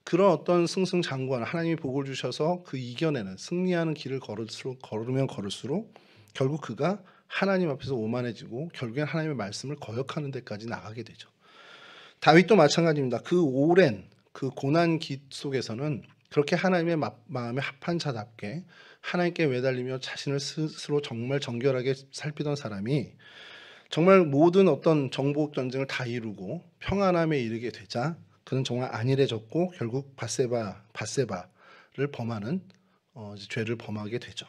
S1: 그런 어떤 승승장구한 하나님이 복을 주셔서 그 이겨내는 승리하는 길을 걸으면 걸을수록 결국 그가 하나님 앞에서 오만해지고 결국엔 하나님의 말씀을 거역하는 데까지 나가게 되죠. 다윗도 마찬가지입니다. 그 오랜 그 고난기 속에서는 그렇게 하나님의 마음에 합한 자답게 하나님께 매달리며 자신을 스스로 정말 정결하게 살피던 사람이 정말 모든 어떤 정복 전쟁을 다 이루고 평안함에 이르게 되자 그는 정말 안일해졌고 결국 밧세바를 범하는 죄를 범하게 되죠.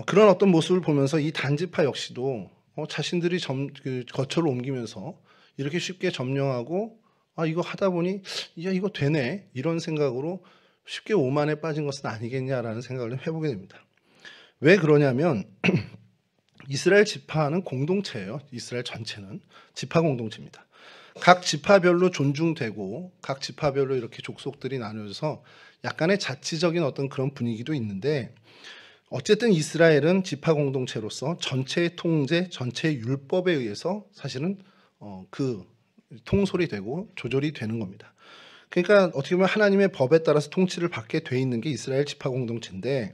S1: 그런 어떤 모습을 보면서 이 단지파 역시도 자신들이 거처를 옮기면서 이렇게 쉽게 점령하고 이거 하다 보니 야 이거 되네 이런 생각으로 쉽게 오만에 빠진 것은 아니겠냐라는 생각을 해보게 됩니다. 왜 그러냐면 이스라엘 지파는 공동체예요. 이스라엘 전체는 지파 공동체입니다. 각 지파별로 존중되고 각 지파별로 이렇게 족속들이 나누어져서 약간의 자치적인 어떤 그런 분위기도 있는데 어쨌든 이스라엘은 지파 공동체로서 전체의 통제, 전체의 율법에 의해서 사실은 그 통솔이 되고 조절이 되는 겁니다. 그러니까 어떻게 보면 하나님의 법에 따라서 통치를 받게 돼 있는 게 이스라엘 지파 공동체인데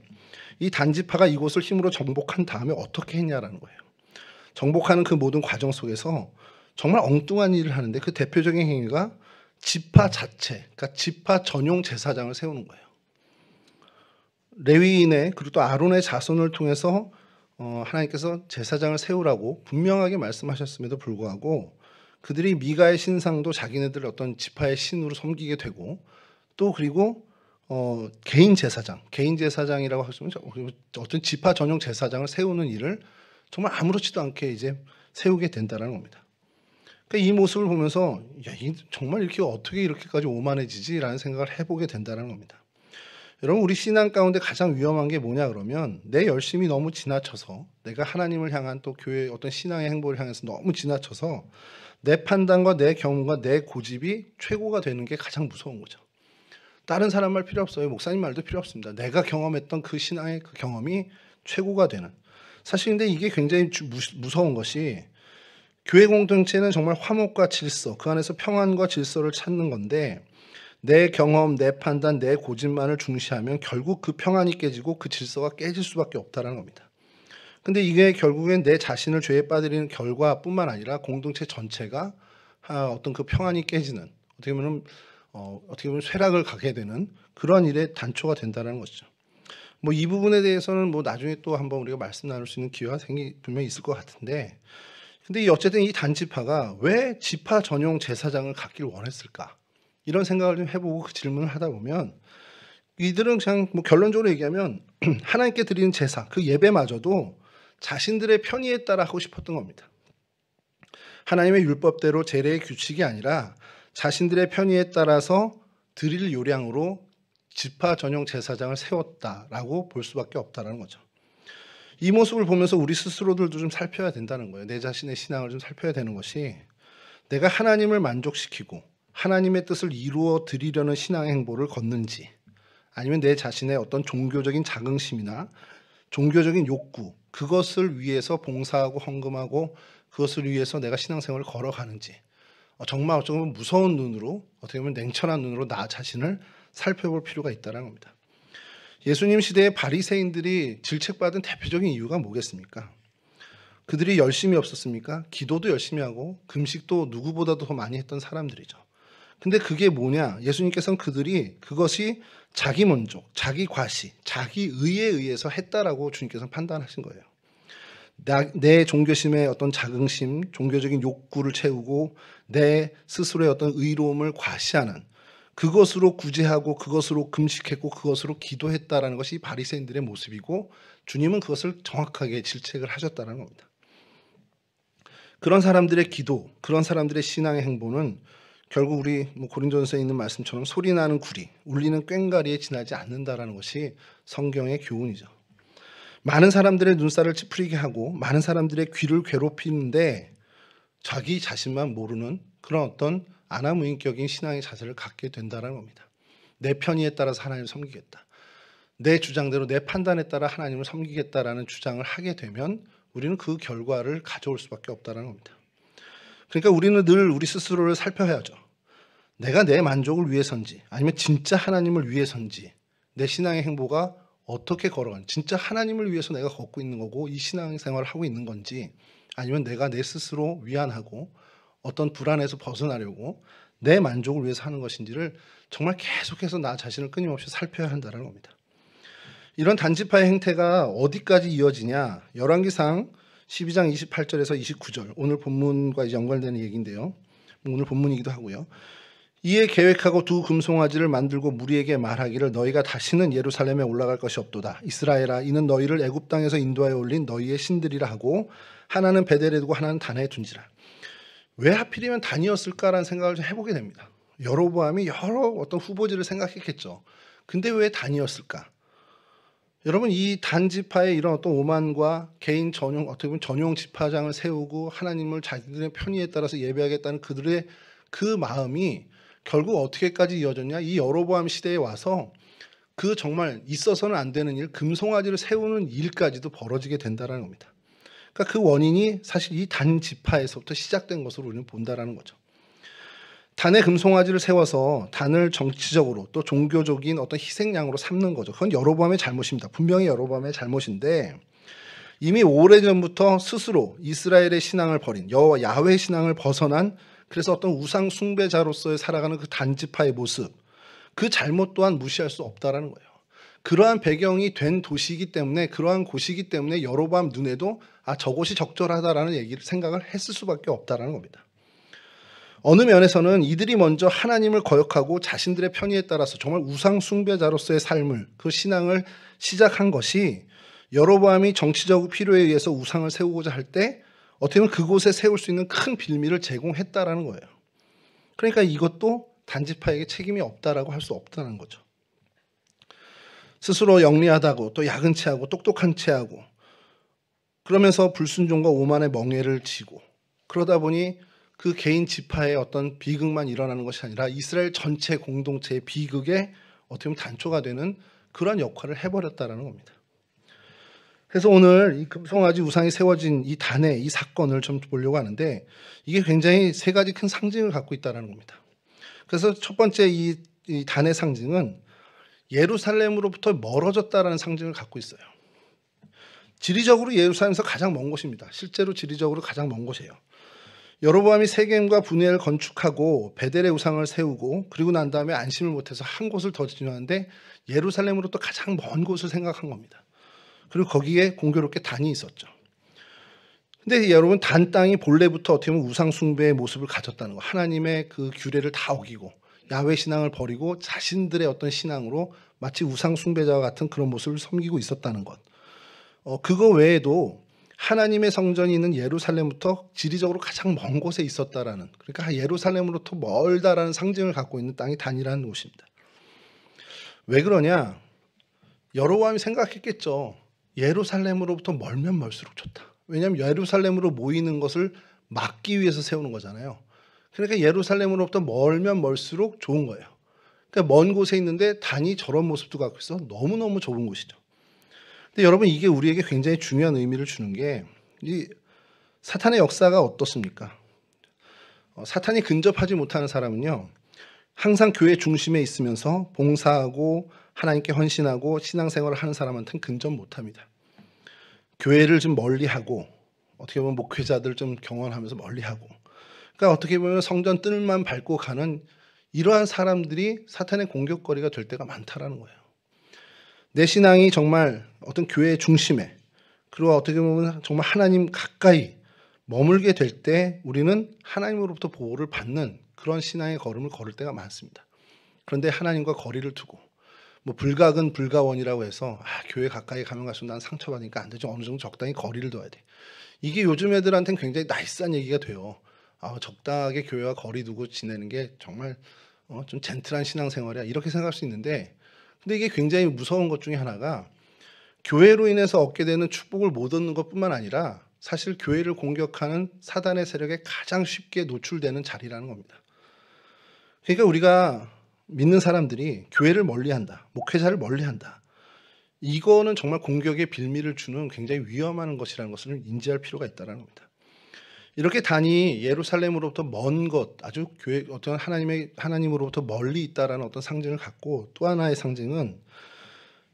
S1: 이 단지파가 이곳을 힘으로 정복한 다음에 어떻게 했냐라는 거예요. 정복하는 그 모든 과정 속에서 정말 엉뚱한 일을 하는데 그 대표적인 행위가 지파 자체, 그러니까 지파 전용 제사장을 세우는 거예요. 레위인의 그리고 또 아론의 자손을 통해서 하나님께서 제사장을 세우라고 분명하게 말씀하셨음에도 불구하고 그들이 미가의 신상도 자기네들 어떤 지파의 신으로 섬기게 되고 또 그리고 개인 제사장이라고 하시면 어떤 지파 전용 제사장을 세우는 일을 정말 아무렇지도 않게 이제 세우게 된다는 겁니다. 그러니까 이 모습을 보면서 야, 정말 이렇게 어떻게 이렇게까지 오만해지지라는 생각을 해보게 된다는 겁니다. 여러분, 우리 신앙 가운데 가장 위험한 게 뭐냐 그러면 내 열심이 너무 지나쳐서 내가 하나님을 향한 또 교회의 어떤 신앙의 행보를 향해서 너무 지나쳐서 내 판단과 내 경험과 내 고집이 최고가 되는 게 가장 무서운 거죠. 다른 사람 말 필요 없어요. 목사님 말도 필요 없습니다. 내가 경험했던 그 신앙의 그 경험이 최고가 되는. 사실 근데 이게 굉장히 무서운 것이 교회 공동체는 정말 화목과 질서, 그 안에서 평안과 질서를 찾는 건데 내 경험, 내 판단, 내 고집만을 중시하면 결국 그 평안이 깨지고 그 질서가 깨질 수밖에 없다는 겁니다. 근데 이게 결국엔 내 자신을 죄에 빠뜨리는 결과뿐만 아니라 공동체 전체가 어떤 그 평안이 깨지는 어떻게 보면 쇠락을 가게 되는 그런 일의 단초가 된다는 것이죠. 뭐 이 부분에 대해서는 뭐 나중에 또 한번 우리가 말씀 나눌 수 있는 기회가 분명히 있을 것 같은데, 근데 어쨌든 이 단지파가 왜 지파 전용 제사장을 갖길 원했을까? 이런 생각을 좀 해보고 그 질문을 하다 보면 이들은 그냥 뭐 결론적으로 얘기하면 하나님께 드리는 제사, 그 예배마저도 자신들의 편의에 따라 하고 싶었던 겁니다. 하나님의 율법대로 제례의 규칙이 아니라 자신들의 편의에 따라서 드릴 요량으로 지파 전용 제사장을 세웠다라고 볼 수밖에 없다는 거죠. 이 모습을 보면서 우리 스스로들도 좀 살펴야 된다는 거예요. 내 자신의 신앙을 좀 살펴야 되는 것이 내가 하나님을 만족시키고 하나님의 뜻을 이루어 드리려는 신앙의 행보를 걷는지 아니면 내 자신의 어떤 종교적인 자긍심이나 종교적인 욕구 그것을 위해서 봉사하고 헌금하고 그것을 위해서 내가 신앙생활을 걸어가는지 정말 어쩌면 무서운 눈으로 어떻게 보면 냉철한 눈으로 나 자신을 살펴볼 필요가 있다는 겁니다. 예수님 시대의 바리새인들이 질책받은 대표적인 이유가 뭐겠습니까? 그들이 열심히 없었습니까? 기도도 열심히 하고 금식도 누구보다도 더 많이 했던 사람들이죠. 근데 그게 뭐냐? 예수님께서는 그것이 자기 만족, 자기 과시, 자기 의에 의해서 했다라고 주님께서는 판단하신 거예요. 내 종교심의 어떤 자긍심, 종교적인 욕구를 채우고 내 스스로의 어떤 의로움을 과시하는 그것으로 구제하고 그것으로 금식했고 그것으로 기도했다라는 것이 바리새인들의 모습이고 주님은 그것을 정확하게 질책을 하셨다는 겁니다. 그런 사람들의 기도, 그런 사람들의 신앙의 행보는 결국 우리 고린도전서에 있는 말씀처럼 소리나는 구리, 울리는 꽹과리에 지나지 않는다라는 것이 성경의 교훈이죠. 많은 사람들의 눈살을 찌푸리게 하고 많은 사람들의 귀를 괴롭히는데 자기 자신만 모르는 그런 어떤 아나무인격인 신앙의 자세를 갖게 된다는 겁니다. 내 편의에 따라서 하나님을 섬기겠다. 내 주장대로 내 판단에 따라 하나님을 섬기겠다라는 주장을 하게 되면 우리는 그 결과를 가져올 수밖에 없다는 겁니다. 그러니까 우리는 늘 우리 스스로를 살펴야죠. 내가 내 만족을 위해서인지 아니면 진짜 하나님을 위해서인지 내 신앙의 행보가 어떻게 걸어가는지 진짜 하나님을 위해서 내가 걷고 있는 거고 이 신앙생활을 하고 있는 건지 아니면 내가 내 스스로 위안하고 어떤 불안에서 벗어나려고 내 만족을 위해서 하는 것인지를 정말 계속해서 나 자신을 끊임없이 살펴야 한다는 겁니다. 이런 단지파의 행태가 어디까지 이어지냐? 열왕기상 12장 28절에서 29절 오늘 본문과 이제 연관되는 얘기인데요. 오늘 본문이기도 하고요. 이에 계획하고 두 금송아지를 만들고 무리에게 말하기를 너희가 다시는 예루살렘에 올라갈 것이 없도다. 이스라엘아 이는 너희를 애굽 땅에서 인도하여 올린 너희의 신들이라 하고 하나는 베델에 두고 하나는 단에 둔지라. 왜 하필이면 단이었을까라는 생각을 좀 해보게 됩니다. 여로보암이 여러 어떤 후보지를 생각했겠죠. 근데 왜 단이었을까? 여러분 이 단지파의 이런 어떤 오만과 개인 전용 어떻게 보면 전용 지파장을 세우고 하나님을 자기들의 편의에 따라서 예배하겠다는 그들의 그 마음이 결국 어떻게까지 이어졌냐? 이 여로보암 시대에 와서 그 정말 있어서는 안 되는 일, 금송아지를 세우는 일까지도 벌어지게 된다는 겁니다. 그러니까 그 원인이 사실 이 단지파에서부터 시작된 것으로 우리는 본다라는 거죠. 단에 금송아지를 세워서 단을 정치적으로 또 종교적인 어떤 희생양으로 삼는 거죠. 그건 여로보암의 잘못입니다. 분명히 여로보암의 잘못인데 이미 오래전부터 스스로 이스라엘의 신앙을 버린 야훼 신앙을 벗어난 그래서 어떤 우상 숭배자로서의 살아가는 그 단지파의 모습 그 잘못 또한 무시할 수 없다라는 거예요. 그러한 배경이 된 도시이기 때문에 그러한 곳이기 때문에 여로보암 눈에도 저곳이 적절하다라는 얘기를 생각을 했을 수밖에 없다라는 겁니다. 어느 면에서는 이들이 먼저 하나님을 거역하고 자신들의 편의에 따라서 정말 우상 숭배자로서의 삶을 그 신앙을 시작한 것이 여로보암이 정치적 필요에 의해서 우상을 세우고자 할 때 어떻게 보면 그곳에 세울 수 있는 큰 빌미를 제공했다라는 거예요. 그러니까 이것도 단지파에게 책임이 없다라고 할 수 없다는 거죠. 스스로 영리하다고 또 야근체하고 똑똑한 체하고 그러면서 불순종과 오만의 멍에를 지고 그러다 보니 그 개인 지파의 어떤 비극만 일어나는 것이 아니라 이스라엘 전체 공동체의 비극의 어떻게 보면 단초가 되는 그런 역할을 해버렸다라는 겁니다. 그래서 오늘 이 금송아지 우상이 세워진 이 단의 이 사건을 좀 보려고 하는데 이게 굉장히 세 가지 큰 상징을 갖고 있다는 겁니다. 그래서 첫 번째 이 단의 상징은 예루살렘으로부터 멀어졌다라는 상징을 갖고 있어요. 지리적으로 예루살렘에서 가장 먼 곳입니다. 실제로 지리적으로 가장 먼 곳이에요. 여로보암이 세겜과 분회를 건축하고 베델의 우상을 세우고 그리고 난 다음에 안심을 못해서 한 곳을 더 지나는데 예루살렘으로부터 가장 먼 곳을 생각한 겁니다. 그리고 거기에 공교롭게 단이 있었죠. 근데 여러분 단 땅이 본래부터 어떻게 보면 우상 숭배의 모습을 가졌다는 거. 하나님의 그 규례를 다 어기고 야훼 신앙을 버리고 자신들의 어떤 신앙으로 마치 우상 숭배자와 같은 그런 모습을 섬기고 있었다는 것. 그거 외에도 하나님의 성전이 있는 예루살렘부터 지리적으로 가장 먼 곳에 있었다라는 그러니까 예루살렘으로부터 멀다라는 상징을 갖고 있는 땅이 단이라는 곳입니다. 왜 그러냐? 여로보암이 생각했겠죠. 예루살렘으로부터 멀면 멀수록 좋다. 왜냐하면 예루살렘으로 모이는 것을 막기 위해서 세우는 거잖아요. 그러니까 예루살렘으로부터 멀면 멀수록 좋은 거예요. 그러니까 먼 곳에 있는데 단이 저런 모습도 갖고 있어 너무너무 좁은 곳이죠. 근데 여러분 이게 우리에게 굉장히 중요한 의미를 주는 게 이 사탄의 역사가 어떻습니까? 사탄이 근접하지 못하는 사람은요. 항상 교회 중심에 있으면서 봉사하고 하나님께 헌신하고 신앙생활을 하는 사람한테는 근접 못합니다. 교회를 좀 멀리하고 어떻게 보면 목회자들 좀 경험하면서 멀리하고 그러니까 어떻게 보면 성전 뜰만 밟고 가는 이러한 사람들이 사탄의 공격거리가 될 때가 많다라는 거예요. 내 신앙이 정말 어떤 교회의 중심에 그리고 어떻게 보면 정말 하나님 가까이 머물게 될 때 우리는 하나님으로부터 보호를 받는 그런 신앙의 걸음을 걸을 때가 많습니다. 그런데 하나님과 거리를 두고 뭐 불각은 불가원이라고 해서 교회 가까이 가면 갈수록 난 상처받으니까 안 되죠. 어느 정도 적당히 거리를 둬야 돼. 이게 요즘 애들한테는 굉장히 나이스한 얘기가 돼요. 적당하게 교회와 거리 두고 지내는 게 정말 좀 젠틀한 신앙생활이야. 이렇게 생각할 수 있는데 근데 이게 굉장히 무서운 것 중에 하나가 교회로 인해서 얻게 되는 축복을 못 얻는 것뿐만 아니라 사실 교회를 공격하는 사단의 세력에 가장 쉽게 노출되는 자리라는 겁니다. 그러니까 우리가 믿는 사람들이 교회를 멀리한다, 목회자를 멀리한다. 이거는 정말 공격의 빌미를 주는 굉장히 위험한 것이라는 것을 인지할 필요가 있다는 겁니다. 이렇게 단이 예루살렘으로부터 먼 것, 아주 교회 어떤 하나님으로부터 멀리 있다라는 어떤 상징을 갖고 또 하나의 상징은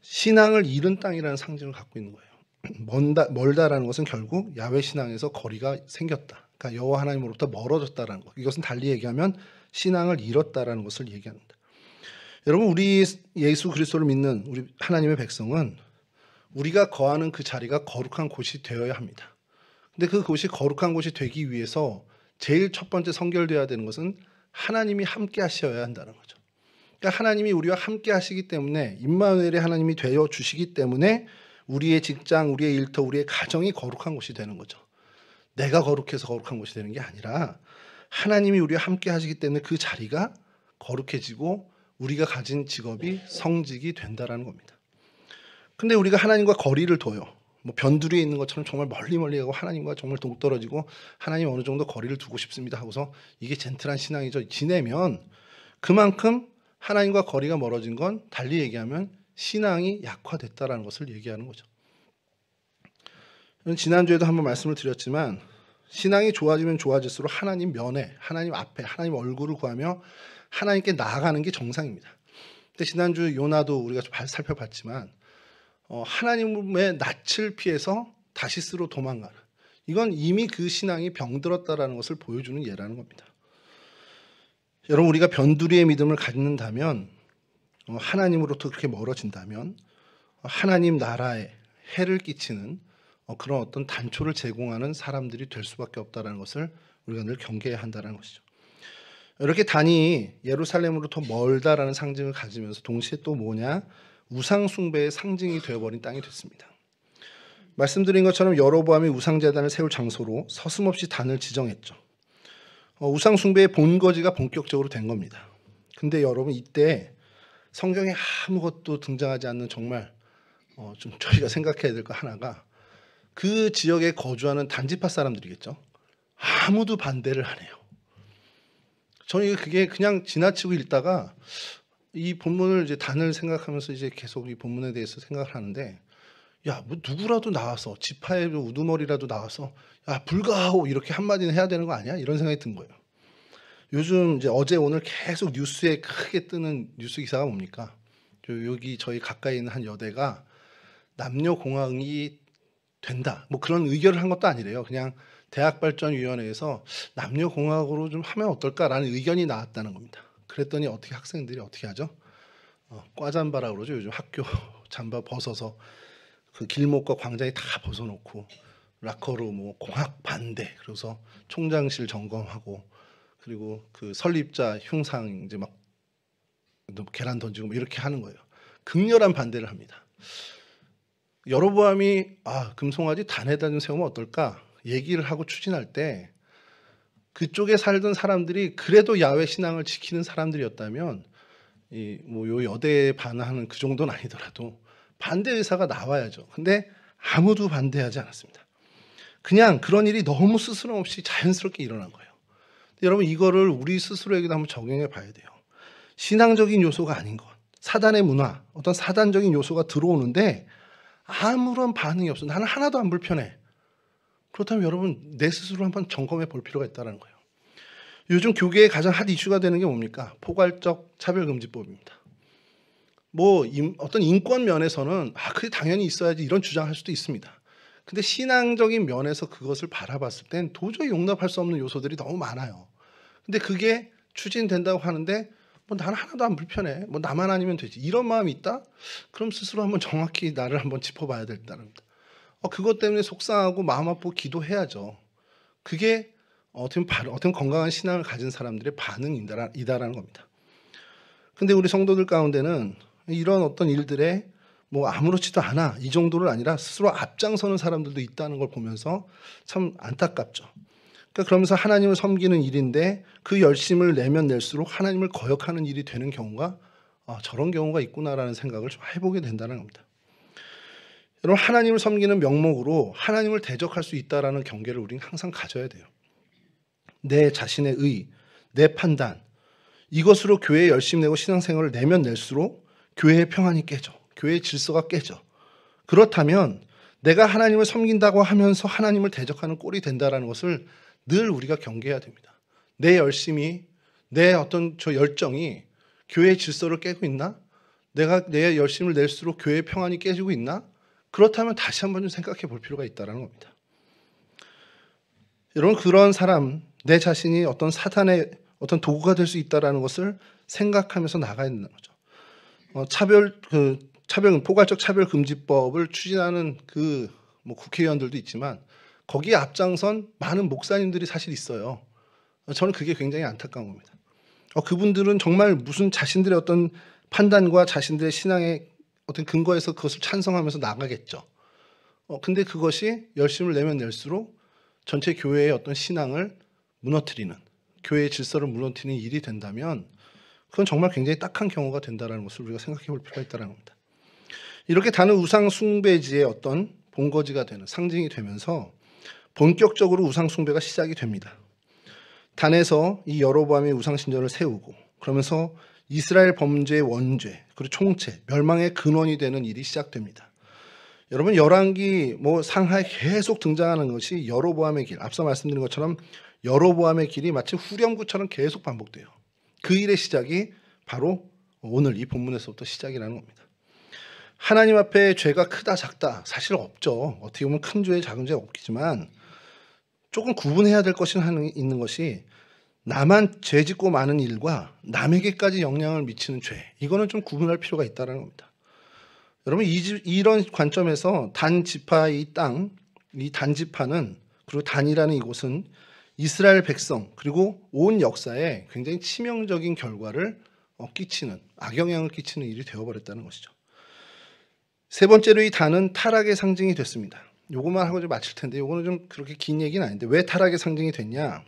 S1: 신앙을 잃은 땅이라는 상징을 갖고 있는 거예요. 멀다라는 것은 결국 야훼 신앙에서 거리가 생겼다. 그러니까 여호와 하나님으로부터 멀어졌다라는 것. 이것은 달리 얘기하면 신앙을 잃었다라는 것을 얘기합니다. 여러분 우리 예수 그리스도를 믿는 우리 하나님의 백성은 우리가 거하는 그 자리가 거룩한 곳이 되어야 합니다. 근데 그 곳이 거룩한 곳이 되기 위해서 제일 첫 번째 선결되어야 되는 것은 하나님이 함께 하셔야 한다는 거죠. 그러니까 하나님이 우리와 함께 하시기 때문에 임마누엘의 하나님이 되어 주시기 때문에 우리의 직장, 우리의 일터, 우리의 가정이 거룩한 곳이 되는 거죠. 내가 거룩해서 거룩한 곳이 되는 게 아니라 하나님이 우리와 함께 하시기 때문에 그 자리가 거룩해지고 우리가 가진 직업이 성직이 된다라는 겁니다. 근데 우리가 하나님과 거리를 둬요. 뭐 변두리에 있는 것처럼 정말 멀리 가고 하나님과 정말 동떨어지고 하나님 어느 정도 거리를 두고 싶습니다 하고서 이게 젠틀한 신앙이죠. 지내면 그만큼 하나님과 거리가 멀어진 건 달리 얘기하면 신앙이 약화됐다라는 것을 얘기하는 거죠. 지난주에도 한번 말씀을 드렸지만 신앙이 좋아지면 좋아질수록 하나님 면에, 하나님 앞에, 하나님 얼굴을 구하며 하나님께 나아가는 게 정상입니다. 근데 지난주 요나도 우리가 좀 살펴봤지만 하나님의 낯을 피해서 다시스로 도망가는, 이건 이미 그 신앙이 병들었다라는 것을 보여주는 예라는 겁니다. 여러분 우리가 변두리의 믿음을 갖는다면 하나님으로부터 그렇게 멀어진다면 하나님 나라에 해를 끼치는 그런 어떤 단초를 제공하는 사람들이 될 수밖에 없다는 것을 우리가 늘 경계해야 한다는 것이죠. 이렇게 단이 예루살렘으로부터 멀다라는 상징을 가지면서 동시에 또 뭐냐? 우상 숭배의 상징이 되어버린 땅이 됐습니다. 말씀드린 것처럼 여로보암이 우상제단을 세울 장소로 서슴없이 단을 지정했죠. 우상 숭배의 본거지가 본격적으로 된 겁니다. 근데 여러분 이때 성경에 아무것도 등장하지 않는 정말 좀 저희가 생각해야 될 거 하나가 그 지역에 거주하는 단지파 사람들이겠죠. 아무도 반대를 안 해요. 저는 그게 그냥 지나치고 읽다가 이 본문을 이제 단을 생각하면서 이제 계속 이 본문에 대해서 생각을 하는데 야, 뭐 누구라도 나와서 지파의 우두머리라도 나와서 야, 불가하오 이렇게 한마디는 해야 되는 거 아니야? 이런 생각이 든 거예요. 요즘 이제 어제 오늘 계속 뉴스에 크게 뜨는 뉴스 기사가 뭡니까? 여기 저희 가까이 있는 한 여대가 남녀공학이 된다. 뭐 그런 의결을 한 것도 아니래요. 그냥 대학발전위원회에서 남녀공학으로 좀 하면 어떨까라는 의견이 나왔다는 겁니다. 그랬더니 어떻게 학생들이 어떻게 하죠? 꽈잠바라 그러죠. 요즘 학교 잠바 벗어서 그 길목과 광장에 다 벗어놓고 락커로 뭐 공학 반대, 그래서 총장실 점검하고 그리고 그 설립자 흉상 이제 막 계란 던지고 뭐 이렇게 하는 거예요. 극렬한 반대를 합니다. 여로보암이 금송아지 단에다 좀 세우면 어떨까 얘기를 하고 추진할 때 그쪽에 살던 사람들이 그래도 야훼 신앙을 지키는 사람들이었다면 요 여대에 반하는 그 정도는 아니더라도 반대 의사가 나와야죠. 근데 아무도 반대하지 않았습니다. 그냥 그런 일이 너무 스스럼 없이 자연스럽게 일어난 거예요. 여러분 이거를 우리 스스로에게도 한번 적용해 봐야 돼요. 신앙적인 요소가 아닌 것, 사단의 문화, 어떤 사단적인 요소가 들어오는데 아무런 반응이 없어. 나는 하나도 안 불편해. 그렇다면 여러분 내 스스로 한번 점검해 볼 필요가 있다는 거예요. 요즘 교계에 가장 핫 이슈가 되는 게 뭡니까? 포괄적 차별금지법입니다. 뭐 어떤 인권 면에서는 그게 당연히 있어야지 이런 주장할 수도 있습니다. 근데 신앙적인 면에서 그것을 바라봤을 땐 도저히 용납할 수 없는 요소들이 너무 많아요. 근데 그게 추진된다고 하는데 뭐 나는 하나도 안 불편해. 뭐 나만 아니면 되지. 이런 마음이 있다? 그럼 스스로 한번 정확히 나를 한번 짚어봐야 된다는 겁니다. 그것 때문에 속상하고 마음 아프고 기도해야죠. 그게 어떤 건강한 신앙을 가진 사람들의 반응이다라는 겁니다. 근데 우리 성도들 가운데는 이런 어떤 일들에 뭐 아무렇지도 않아 이 정도는 아니라 스스로 앞장서는 사람들도 있다는 걸 보면서 참 안타깝죠. 그러니까 그러면서 하나님을 섬기는 일인데 그 열심을 내면 낼수록 하나님을 거역하는 일이 되는 경우가 저런 경우가 있구나라는 생각을 좀 해보게 된다는 겁니다. 여러분, 하나님을 섬기는 명목으로 하나님을 대적할 수 있다라는 경계를 우리는 항상 가져야 돼요. 내 자신의 의, 내 판단, 이것으로 교회에 열심히 내고 신앙생활을 내면 낼수록 교회의 평안이 깨져, 교회의 질서가 깨져. 그렇다면 내가 하나님을 섬긴다고 하면서 하나님을 대적하는 꼴이 된다는 것을 늘 우리가 경계해야 됩니다. 내 열심이, 내 어떤 저 열정이 교회의 질서를 깨고 있나? 내가 내 열심을 낼수록 교회의 평안이 깨지고 있나? 그렇다면 다시 한번 좀 생각해 볼 필요가 있다는 겁니다. 여러분, 그런 사람, 내 자신이 어떤 사탄의 어떤 도구가 될 수 있다는 것을 생각하면서 나가야 된다는 거죠. 포괄적 차별금지법을 추진하는 국회의원들도 있지만 거기에 앞장선 많은 목사님들이 사실 있어요. 저는 그게 굉장히 안타까운 겁니다. 그분들은 정말 무슨 자신들의 어떤 판단과 자신들의 신앙의 어떤 근거에서 그것을 찬성하면서 나가겠죠. 근데 그것이 열심을 내면 낼수록 전체 교회의 어떤 신앙을 무너뜨리는, 교회의 질서를 무너뜨리는 일이 된다면 그건 정말 굉장히 딱한 경우가 된다는 것을 우리가 생각해 볼 필요가 있다는 겁니다. 이렇게 다른 우상 숭배지의 어떤 본거지가 되는, 상징이 되면서 본격적으로 우상 숭배가 시작이 됩니다. 단에서 이 여로보암의 우상 신전을 세우고 그러면서 이스라엘 범죄의 원죄 그리고 총체, 멸망의 근원이 되는 일이 시작됩니다. 여러분, 열왕기 상하에 계속 등장하는 것이 여로보암의 길, 앞서 말씀드린 것처럼 여로보암의 길이 마치 후렴구처럼 계속 반복돼요. 그 일의 시작이 바로 오늘 이 본문에서부터 시작이라는 겁니다. 하나님 앞에 죄가 크다 작다 사실 없죠. 어떻게 보면 큰 죄 작은 죄 없겠지만 조금 구분해야 될 것이 있는 것이 나만 죄 짓고 많은 일과 남에게까지 영향을 미치는 죄, 이거는 좀 구분할 필요가 있다는 겁니다. 여러분, 이런 관점에서 단 지파의 땅, 이 단 지파는, 그리고 단이라는 이곳은 이스라엘 백성 그리고 온 역사에 굉장히 치명적인 결과를 끼치는, 악영향을 끼치는 일이 되어버렸다는 것이죠. 세 번째로 이 단은 타락의 상징이 됐습니다. 요것만 하고 좀 마칠 텐데, 요거는 좀 그렇게 긴 얘기는 아닌데 왜 타락의 상징이 됐냐?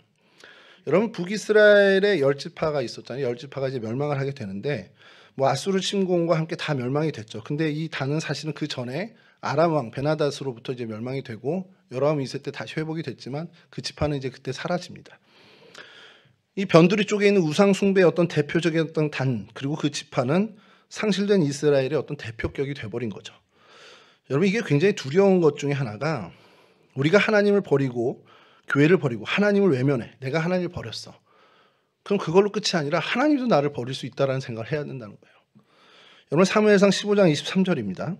S1: 여러분, 북이스라엘에 10지파가 있었잖아요. 10지파가 이제 멸망을 하게 되는데 아수르 침공과 함께 다 멸망이 됐죠. 근데 이 단은 사실은 그 전에 아람 왕 베나다스로부터 이제 멸망이 되고 여로암 2세 때 다시 회복이 됐지만 그 지파는 이제 그때 사라집니다. 이 변두리 쪽에 있는 우상 숭배의 어떤 대표적인 어떤 단, 그리고 그 지파는 상실된 이스라엘의 어떤 대표격이 돼버린 거죠. 여러분, 이게 굉장히 두려운 것 중에 하나가, 우리가 하나님을 버리고 교회를 버리고 하나님을 외면해, 내가 하나님을 버렸어, 그럼 그걸로 끝이 아니라 하나님도 나를 버릴 수 있다는 생각을 해야 된다는 거예요. 여러분, 사무엘상 15장 23절입니다.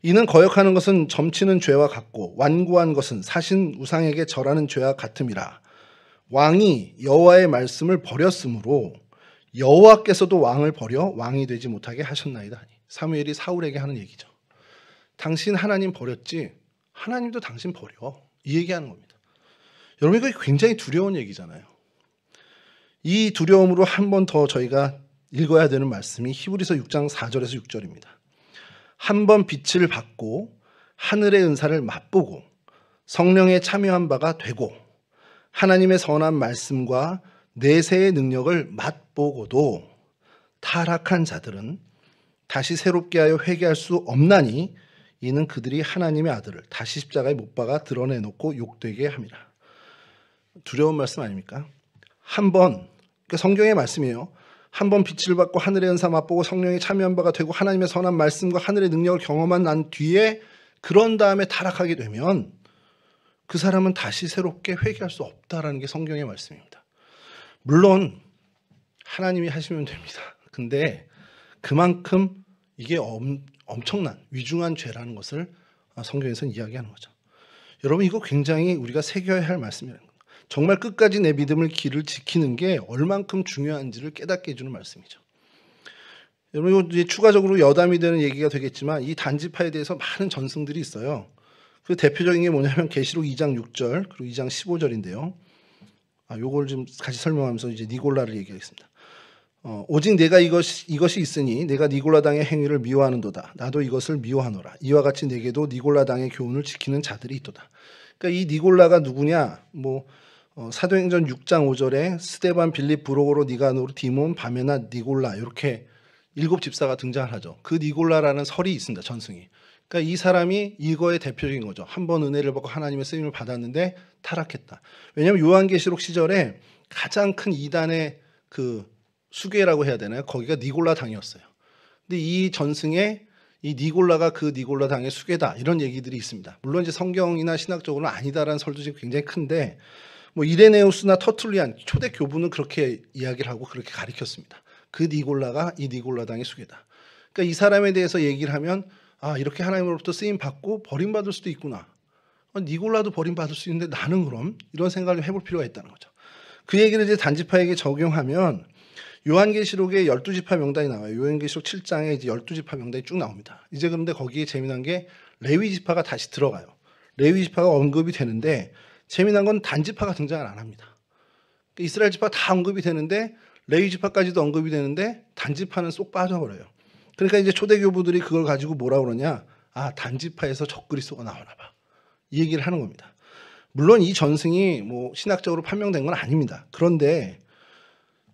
S1: 이는 거역하는 것은 점치는 죄와 같고 완고한 것은 사신 우상에게 절하는 죄와 같음이라. 왕이 여호와의 말씀을 버렸으므로 여호와께서도 왕을 버려 왕이 되지 못하게 하셨나이다. 사무엘이 사울에게 하는 얘기죠. 당신 하나님 버렸지, 하나님도 당신 버려, 이 얘기하는 겁니다. 여러분, 이거 굉장히 두려운 얘기잖아요. 이 두려움으로 한 번 더 저희가 읽어야 되는 말씀이 히브리서 6장 4절에서 6절입니다. 한 번 빛을 받고 하늘의 은사를 맛보고 성령에 참여한 바가 되고 하나님의 선한 말씀과 내세의 능력을 맛보고도 타락한 자들은 다시 새롭게 하여 회개할 수 없나니 이는 그들이 하나님의 아들을 다시 십자가에 못 박아 드러내놓고 욕되게 함이라. 두려운 말씀 아닙니까? 한 번, 그러니까 성경의 말씀이에요. 한 번 빛을 받고 하늘의 은사 맛보고 성령에 참여한 바가 되고 하나님의 선한 말씀과 하늘의 능력을 경험한 난 뒤에 그런 다음에 타락하게 되면 그 사람은 다시 새롭게 회개할 수 없다라는 게 성경의 말씀입니다. 물론 하나님이 하시면 됩니다. 근데 그만큼 이게 엄청난 위중한 죄라는 것을 성경에서는 이야기하는 거죠. 여러분, 이거 굉장히 우리가 새겨야 할 말씀이라는 거예요. 정말 끝까지 내 믿음을 길을 지키는 게 얼만큼 중요한지를 깨닫게 해주는 말씀이죠. 여러분, 이거 이제 추가적으로 여담이 되는 얘기가 되겠지만 이 단지파에 대해서 많은 전승들이 있어요. 그 대표적인 게 뭐냐면 계시록 2장 6절 그리고 2장 15절인데요. 요걸 좀 같이 설명하면서 이제 니골라를 얘기하겠습니다. 오직 내가 이것이 있으니 내가 니골라당의 행위를 미워하는도다. 나도 이것을 미워하노라. 이와 같이 내게도 니골라당의 교훈을 지키는 자들이 있도다. 그러니까 이 니골라가 누구냐? 사도행전 6장 5절에 스데반, 빌립, 브로고로, 니가노르, 디몬, 바메나, 니골라 이렇게 7집사가 등장을 하죠. 그 니골라라는 설이 있습니다. 전승이. 그러니까 이 사람이 이거의 대표적인 거죠. 한 번 은혜를 받고 하나님의 쓰임을 받았는데 타락했다. 왜냐하면 요한계시록 시절에 가장 큰 이단의 그 수괴라고 해야 되나요? 거기가 니골라 당이었어요. 근데 이 전승에 이 니골라가 그 니골라 당의 수괴다 이런 얘기들이 있습니다. 물론 이제 성경이나 신학적으로는 아니다라는 설도 지금 굉장히 큰데 이레네우스나 터툴리안 초대 교부는 그렇게 이야기를 하고 그렇게 가리켰습니다. 그 니골라가 이 니골라 당의 수괴다. 그러니까 이 사람에 대해서 얘기를 하면 이렇게 하나님으로부터 쓰임 받고 버림받을 수도 있구나. 니골라도 버림받을 수 있는데 나는 그럼 이런 생각을 해볼 필요가 있다는 거죠. 그 얘기를 이제 단지파에게 적용하면 요한계시록에 12지파 명단이 나와요. 요한계시록 7장에 이제 12지파 명단이 쭉 나옵니다. 이제 그런데 거기에 재미난 게 레위지파가 다시 들어가요. 레위지파가 언급이 되는데 재미난 건 단지파가 등장을 안 합니다. 이스라엘 지파 다 언급이 되는데 레위지파까지도 언급이 되는데 단지파는 쏙 빠져버려요. 그러니까 이제 초대교부들이 그걸 가지고 뭐라 그러냐? 단지파에서 적그리스도가 나오나 봐. 이 얘기를 하는 겁니다. 물론 이 전승이 신학적으로 판명된 건 아닙니다. 그런데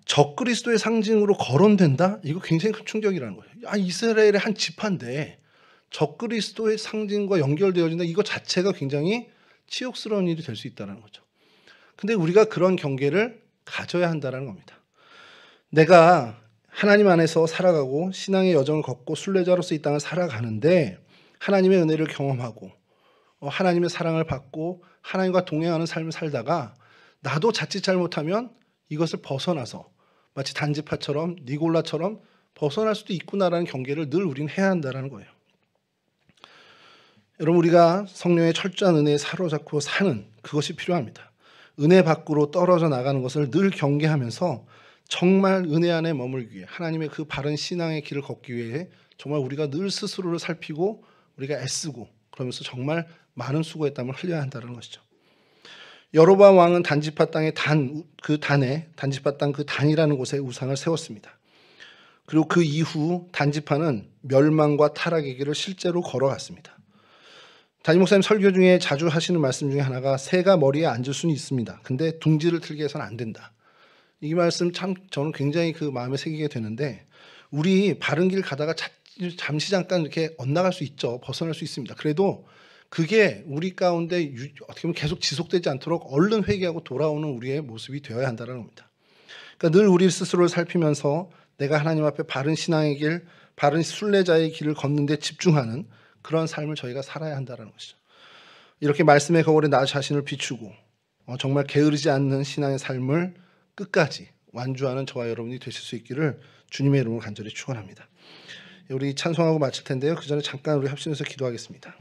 S1: 적그리스도의 상징으로 거론된다? 이거 굉장히 큰 충격이라는 거예요. 이스라엘의 한 지파인데 적그리스도의 상징과 연결되어진다? 이거 자체가 굉장히 치욕스러운 일이 될 수 있다는 거죠. 근데 우리가 그런 경계를 가져야 한다는 겁니다. 내가 하나님 안에서 살아가고 신앙의 여정을 걷고 순례자로서 이 땅을 살아가는데 하나님의 은혜를 경험하고 하나님의 사랑을 받고 하나님과 동행하는 삶을 살다가 나도 자칫 잘못하면 이것을 벗어나서 마치 단지파처럼 니골라처럼 벗어날 수도 있구나라는 경계를 늘 우리는 해야 한다는 거예요. 여러분 우리가 성령의 철저한 은혜에 사로잡고 사는 그것이 필요합니다. 은혜 밖으로 떨어져 나가는 것을 늘 경계하면서 정말 은혜 안에 머물기 위해 하나님의 그 바른 신앙의 길을 걷기 위해 정말 우리가 늘 스스로를 살피고 우리가 애쓰고 그러면서 정말 많은 수고의 땀을 흘려야 한다는 것이죠. 여로보암 왕은 단지파 땅의 단지파 땅 그 단이라는 곳에 우상을 세웠습니다. 그리고 그 이후 단지파는 멸망과 타락의 길을 실제로 걸어갔습니다. 담임 목사님 설교 중에 자주 하시는 말씀 중에 하나가 새가 머리에 앉을 수는 있습니다. 근데 둥지를 틀게 해서는 안 된다. 이 말씀 참 저는 굉장히 그 마음에 새기게 되는데 우리 바른 길 가다가 잠시 잠깐 이렇게 엇나갈 수 있죠. 벗어날 수 있습니다. 그래도 그게 우리 가운데 어떻게 보면 계속 지속되지 않도록 얼른 회개하고 돌아오는 우리의 모습이 되어야 한다는 겁니다. 그러니까 늘 우리 스스로를 살피면서 내가 하나님 앞에 바른 신앙의 길, 바른 순례자의 길을 걷는 데 집중하는 그런 삶을 저희가 살아야 한다는 것이죠. 이렇게 말씀의 거울에 나 자신을 비추고 정말 게으르지 않는 신앙의 삶을 끝까지 완주하는 저와 여러분이 되실 수 있기를 주님의 이름으로 간절히 축원합니다. 우리 찬송하고 마칠 텐데요. 그 전에 잠깐 우리 합심해서 기도하겠습니다.